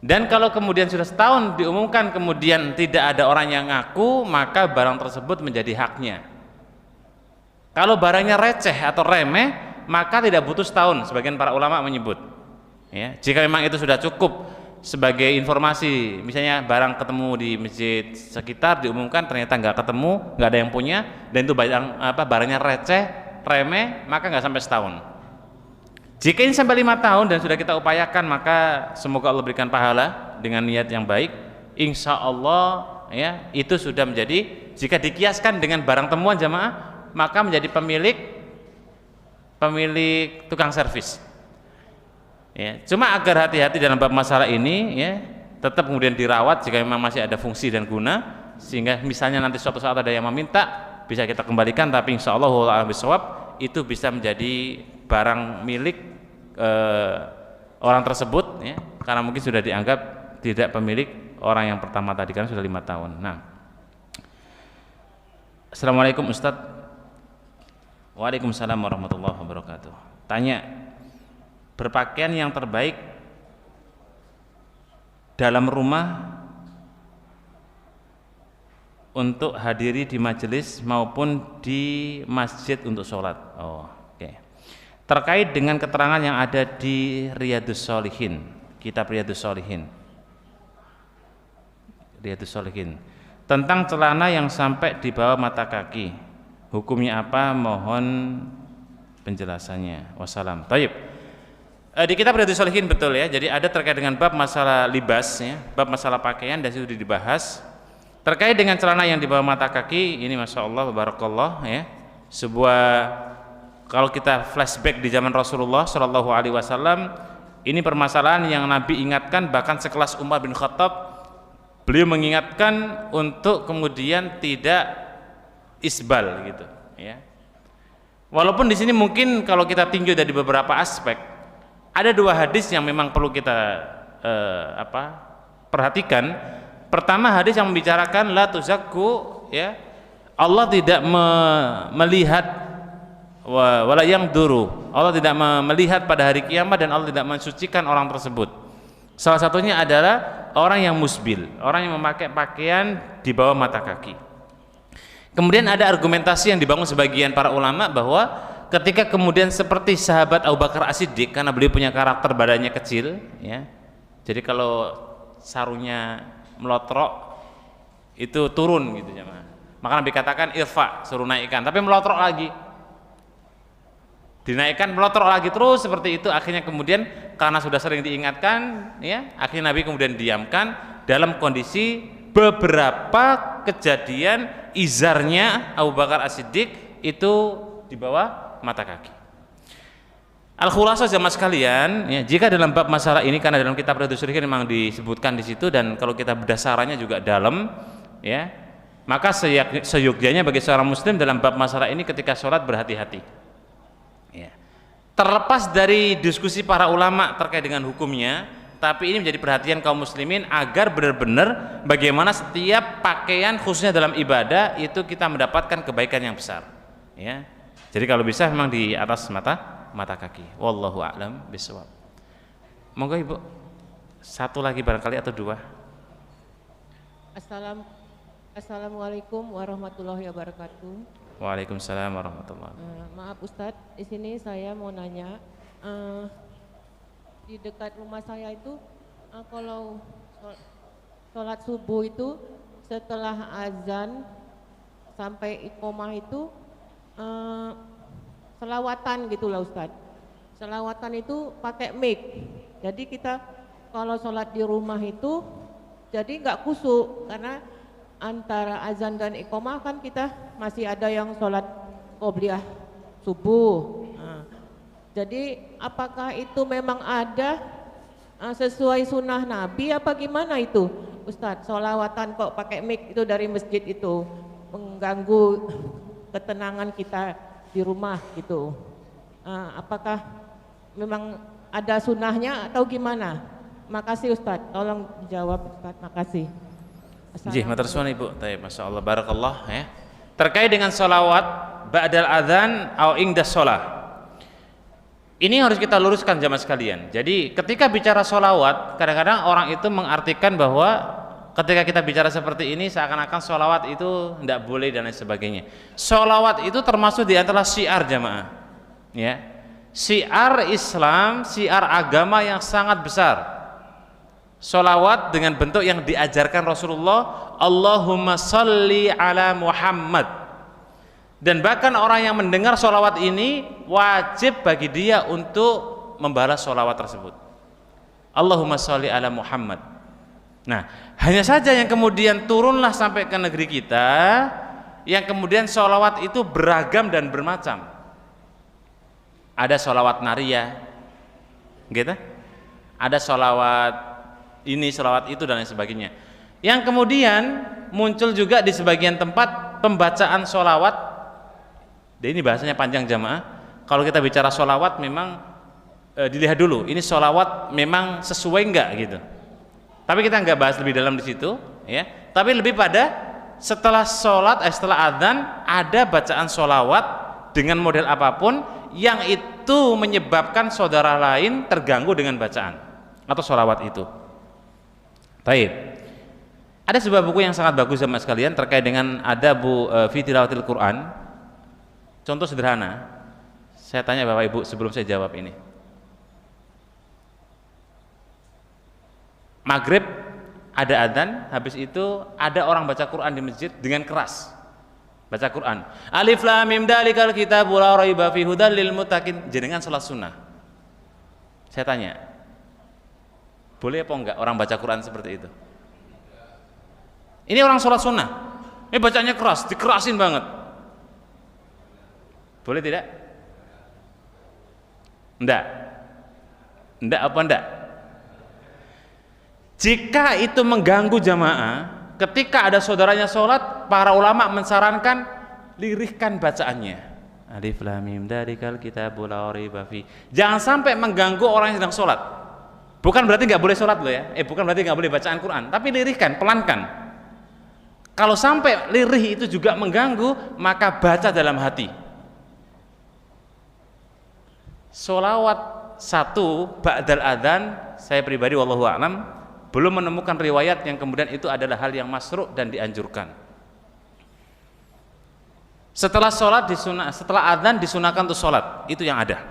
Dan kalau kemudian sudah setahun diumumkan kemudian tidak ada orang yang ngaku, maka barang tersebut menjadi haknya. Kalau barangnya receh atau remeh, maka tidak butuh setahun, sebagian para ulama menyebut ya. Jika memang itu sudah cukup sebagai informasi, misalnya barang ketemu di masjid sekitar diumumkan ternyata nggak ketemu, nggak ada yang punya, dan itu barangnya receh, remeh, maka nggak sampai setahun. Jika ini sampai 5 tahun dan sudah kita upayakan, maka semoga Allah berikan pahala dengan niat yang baik. Insya Allah ya, itu sudah menjadi, jika dikiaskan dengan barang temuan jamaah, maka menjadi pemilik tukang servis ya. Cuma agar hati-hati dalam bab masalah ini ya, tetap kemudian dirawat jika memang masih ada fungsi dan guna, sehingga misalnya nanti suatu saat ada yang meminta bisa kita kembalikan, tapi insya Allah itu bisa menjadi barang milik orang tersebut ya, karena mungkin sudah dianggap tidak pemilik orang yang pertama tadi, kan sudah 5 tahun. Nah, Assalamualaikum Ustadz. Waalaikumsalam warahmatullahi wabarakatuh. Tanya, berpakaian yang terbaik dalam rumah untuk hadiri di majelis maupun di masjid untuk sholat. Oke. Terkait dengan keterangan yang ada di Riyadhus Shalihin, kitab Riyadhus Shalihin, tentang celana yang sampai di bawah mata kaki, hukumnya apa? Mohon penjelasannya. Wassalam. Taib. Di kitab Riyadhus Shalihin betul ya. Jadi ada terkait dengan bab masalah libas ya, bab masalah pakaian, dan itu dibahas. Terkait dengan celana yang di bawah mata kaki, ini masya Allah, barakallah ya. Sebuah, kalau kita flashback di zaman Rasulullah Shallallahu Alaihi Wasallam, ini permasalahan yang Nabi ingatkan, bahkan sekelas Umar bin Khattab, beliau mengingatkan untuk kemudian tidak isbal gitu ya. Walaupun di sini mungkin kalau kita tinjau dari beberapa aspek, ada 2 hadis yang memang perlu kita perhatikan. Pertama, hadis yang membicarakan la tuzakku ya, Allah tidak melihat wala yang duru, Allah tidak melihat pada hari kiamat, dan Allah tidak mensucikan orang tersebut. Salah satunya adalah orang yang musbil, orang yang memakai pakaian di bawah mata kaki. Kemudian ada argumentasi yang dibangun sebagian para ulama bahwa ketika kemudian seperti sahabat Abu Bakar As-Siddiq, karena beliau punya karakter badannya kecil, ya, jadi kalau sarungnya melotrok itu turun gitu jemaah. Maka Nabi katakan irfa, suruh naikkan, tapi melotrok lagi, dinaikkan melotrok lagi terus seperti itu. Akhirnya kemudian karena sudah sering diingatkan, ya, akhirnya Nabi kemudian diamkan dalam kondisi beberapa kejadian izarnya Abu Bakar As-Siddiq itu di bawah mata kaki. Al-khulasa jamaah sekalian, ya, jika dalam bab masalah ini, karena dalam kitab Riyadhus Shalihin memang disebutkan di situ, dan kalau kita bedah sarannya juga dalam, ya, maka seyogyanya bagi seorang muslim dalam bab masalah ini ketika sholat berhati-hati, ya. Terlepas dari diskusi para ulama terkait dengan hukumnya, tapi ini menjadi perhatian kaum muslimin agar benar-benar bagaimana setiap pakaian khususnya dalam ibadah itu kita mendapatkan kebaikan yang besar, ya. Jadi kalau bisa memang di atas mata kaki. Wallahu a'lam bishawab. Monggo Ibu, satu lagi barangkali atau dua. Assalamualaikum warahmatullahi wabarakatuh. Waalaikumsalam warahmatullahi wabarakatuh. Maaf Ustadz, di sini saya mau nanya, di dekat rumah saya itu kalau sholat subuh itu setelah azan sampai iqomah itu selawatan gitulah Ustadz. Selawatan itu pakai mic. Jadi kita kalau sholat di rumah itu jadi nggak khusyuk, karena antara azan dan iqomah kan kita masih ada yang sholat qobliyah subuh. Jadi apakah itu memang ada sesuai sunnah Nabi apa gimana itu Ustadz? Sholawatan kok pakai mic itu dari masjid itu mengganggu ketenangan kita di rumah gitu. Apakah memang ada sunnahnya atau gimana? Makasih Ustadz, tolong dijawab Ustadz, makasih. Jih, matur suwun Ibu. Baik, Masya Allah, barakallah, ya. Terkait dengan sholawat ba'dal adzan au ingdas sholah, ini harus kita luruskan jamaah sekalian. Jadi ketika bicara sholawat, kadang-kadang orang itu mengartikan bahwa ketika kita bicara seperti ini seakan-akan sholawat itu tidak boleh dan lain sebagainya. Sholawat itu termasuk di antara syiar jamaah, ya, syiar Islam, syiar agama yang sangat besar. Sholawat dengan bentuk yang diajarkan Rasulullah, Allahumma sholli ala Muhammad. Dan bahkan orang yang mendengar sholawat ini wajib bagi dia untuk membalas sholawat tersebut, Allahumma sholli ala Muhammad. Nah, hanya saja yang kemudian turunlah sampai ke negeri kita, yang kemudian sholawat itu beragam dan bermacam. Ada sholawat nariyah, gitu? Ada sholawat ini, sholawat itu, dan lain sebagainya. Yang kemudian muncul juga di sebagian tempat pembacaan sholawat. Dan ini bahasanya panjang jamaah. Kalau kita bicara sholawat memang dilihat dulu, ini sholawat memang sesuai enggak gitu. Tapi kita nggak bahas lebih dalam di situ, ya. Tapi lebih pada setelah sholat, setelah adzan ada bacaan sholawat dengan model apapun yang itu menyebabkan saudara lain terganggu dengan bacaan atau sholawat itu. Baik. Ada sebuah buku yang sangat bagus sama sekalian terkait dengan adabu fi tilawatil Quran. Contoh sederhana, saya tanya Bapak Ibu sebelum saya jawab ini. Maghrib ada adzan, habis itu ada orang baca Quran di masjid dengan keras. Baca Quran. Alif lam mim dalikal kitabul la raiba fihi hudal lil muttaqin. Jenengan salat sunnah. Saya tanya, boleh apa enggak orang baca Quran seperti itu? Ini orang sholat sunnah, ini bacanya keras, dikerasin banget. Boleh tidak? Enggak. Enggak apa enggak? Jika itu mengganggu jamaah, ketika ada saudaranya sholat, para ulama mensarankan lirihkan bacaannya. Alif lam mim dalikal kitabul la raiba fihi. Jangan sampai mengganggu orang yang sedang sholat. Bukan berarti nggak boleh sholat loh ya. Bukan berarti nggak boleh bacaan Quran, tapi lirihkan, pelankan. Kalau sampai lirih itu juga mengganggu, maka baca dalam hati. Sholawat satu ba'dal adzan, saya pribadi wallahu a'lam belum menemukan riwayat yang kemudian itu adalah hal yang masyru' dan dianjurkan. Setelah adzan disunahkan untuk sholat, itu yang ada.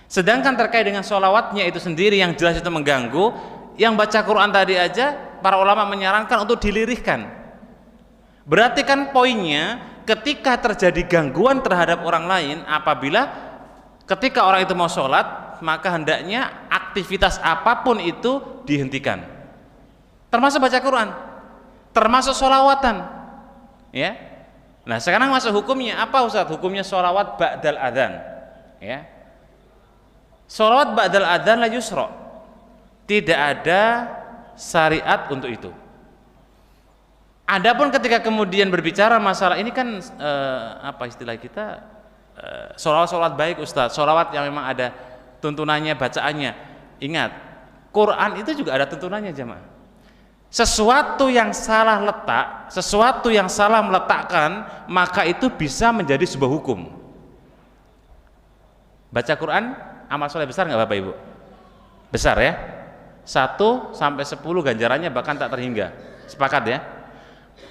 Sedangkan terkait dengan sholawatnya itu sendiri yang jelas itu mengganggu, yang baca Quran tadi aja para ulama menyarankan untuk dilirihkan. Berarti kan poinnya, ketika terjadi gangguan terhadap orang lain, apabila ketika orang itu mau sholat, maka hendaknya aktivitas apapun itu dihentikan, termasuk baca Quran, termasuk sholawatan, ya. Nah sekarang masuk hukumnya apa Ustaz? Hukumnya sholawat ba'dal adzan, ya. Sholawat ba'dal adzan la yusra, tidak ada syariat untuk itu. Adapun ketika kemudian berbicara masalah ini kan apa istilah kita, sholawat baik Ustaz, sholawat yang memang ada tuntunannya, bacaannya. Ingat, Quran itu juga ada tuntunannya jemaah. Sesuatu yang salah letak, sesuatu yang salah meletakkan, maka itu bisa menjadi sebuah hukum. Baca Quran amal soleh besar nggak Bapak Ibu? Besar ya. 1 sampai 10 ganjarannya bahkan tak terhingga. Sepakat ya?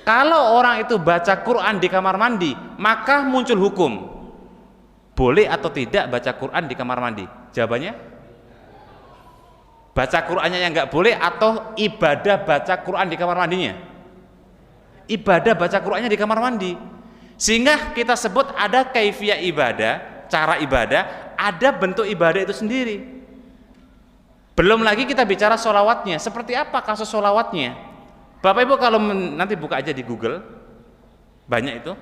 Kalau orang itu baca Quran di kamar mandi, maka muncul hukum boleh atau tidak baca Quran di kamar mandi? Jawabannya, baca Qurannya yang nggak boleh atau ibadah baca Quran di kamar mandinya? Ibadah baca Qurannya di kamar mandi. Sehingga kita sebut ada kaifiyah ibadah, cara ibadah, ada bentuk ibadah itu sendiri. Belum lagi kita bicara sholawatnya, seperti apa kasus sholawatnya? Bapak Ibu kalau nanti buka aja di Google, banyak itu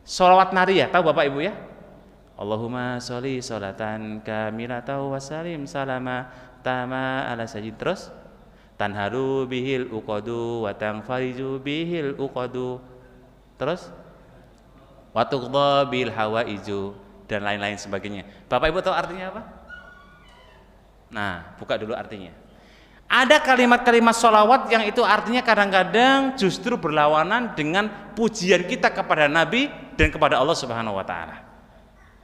sholawat nariyah, tahu Bapak Ibu ya? Allahumma sholli sholatan kamilatan wa salim salama tama ala sayyid, terus tanharu bihil uqadu wa tanfariju bihil uqadu, terus wa tuqda bil hawaiju, dan lain-lain sebagainya. Bapak Ibu tahu artinya apa? Nah, buka dulu artinya. Ada kalimat-kalimat sholawat yang itu artinya kadang-kadang justru berlawanan dengan pujian kita kepada Nabi dan kepada Allah Subhanahu wa taala.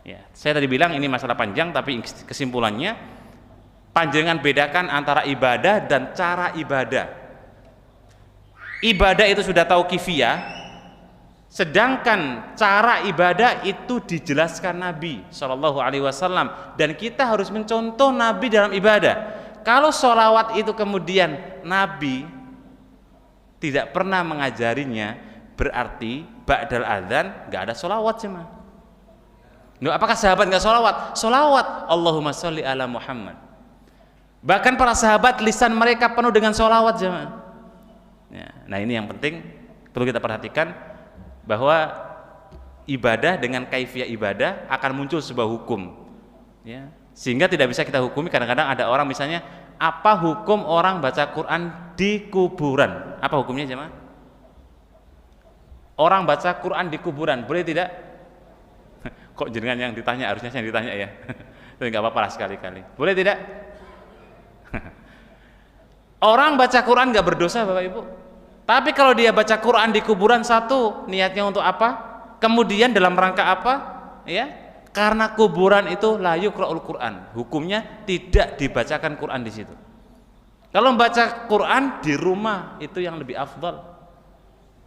Ya, saya tadi bilang ini masalah panjang, tapi kesimpulannya panjangan bedakan antara ibadah dan cara ibadah. Ibadah itu sudah tahu kifiyah, sedangkan cara ibadah itu dijelaskan Nabi Shallallahu Alaihi Wasallam, dan kita harus mencontoh Nabi dalam ibadah. Kalau sholawat itu kemudian Nabi tidak pernah mengajarinya, berarti ba'dal adzan nggak ada sholawat jemaah. Apakah sahabat nggak sholawat? Sholawat, Allahumma sholli ala Muhammad. Bahkan para sahabat lisan mereka penuh dengan sholawat jemaah. Ya, nah ini yang penting perlu kita perhatikan, bahwa ibadah dengan kaifiyah ibadah akan muncul sebuah hukum, ya, sehingga tidak bisa kita hukumi. Kadang-kadang ada orang misalnya, apa hukum orang baca Quran di kuburan? Apa hukumnya jemaah? Orang baca Quran di kuburan boleh tidak? Kok jenengan yang ditanya, harusnya saya yang ditanya ya. Tapi nggak apa-apa lah sekali-kali. Boleh tidak? Orang baca Quran nggak berdosa Bapak Ibu. Tapi kalau dia baca Quran di kuburan, satu, niatnya untuk apa? Kemudian dalam rangka apa? Ya, karena kuburan itu la yuqra'ul Quran. Hukumnya tidak dibacakan Quran di situ. Kalau membaca Quran di rumah itu yang lebih afdal.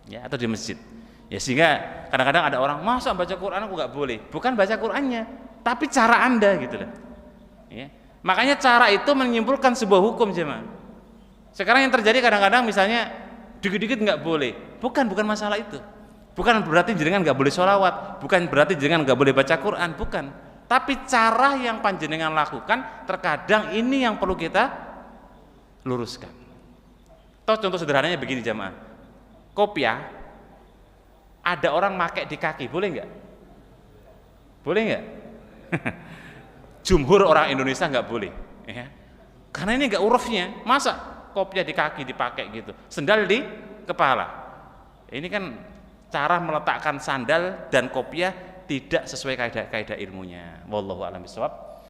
Ya, atau di masjid. Ya, sehingga kadang-kadang ada orang, masa baca Quran aku nggak boleh? Bukan baca Qurannya, tapi cara Anda gitu loh. Ya. Makanya cara itu menyimpulkan sebuah hukum jemaah. Sekarang yang terjadi kadang-kadang misalnya dikit-dikit nggak boleh, bukan masalah itu, bukan berarti jenengan nggak boleh sholawat, bukan berarti jenengan nggak boleh baca Quran, bukan, tapi cara yang panjenengan lakukan terkadang ini yang perlu kita luruskan. Toh contoh sederhananya begini jamaah, kopiah ada orang pakai di kaki, boleh nggak? Boleh nggak? Jumhur orang Indonesia nggak boleh, ya. Karena ini nggak urufnya, masa kopiah di kaki dipakai gitu, sendal di kepala. Ini kan cara meletakkan sandal dan kopiah tidak sesuai kaidah ilmunya. Wallahu a'lam bishawab.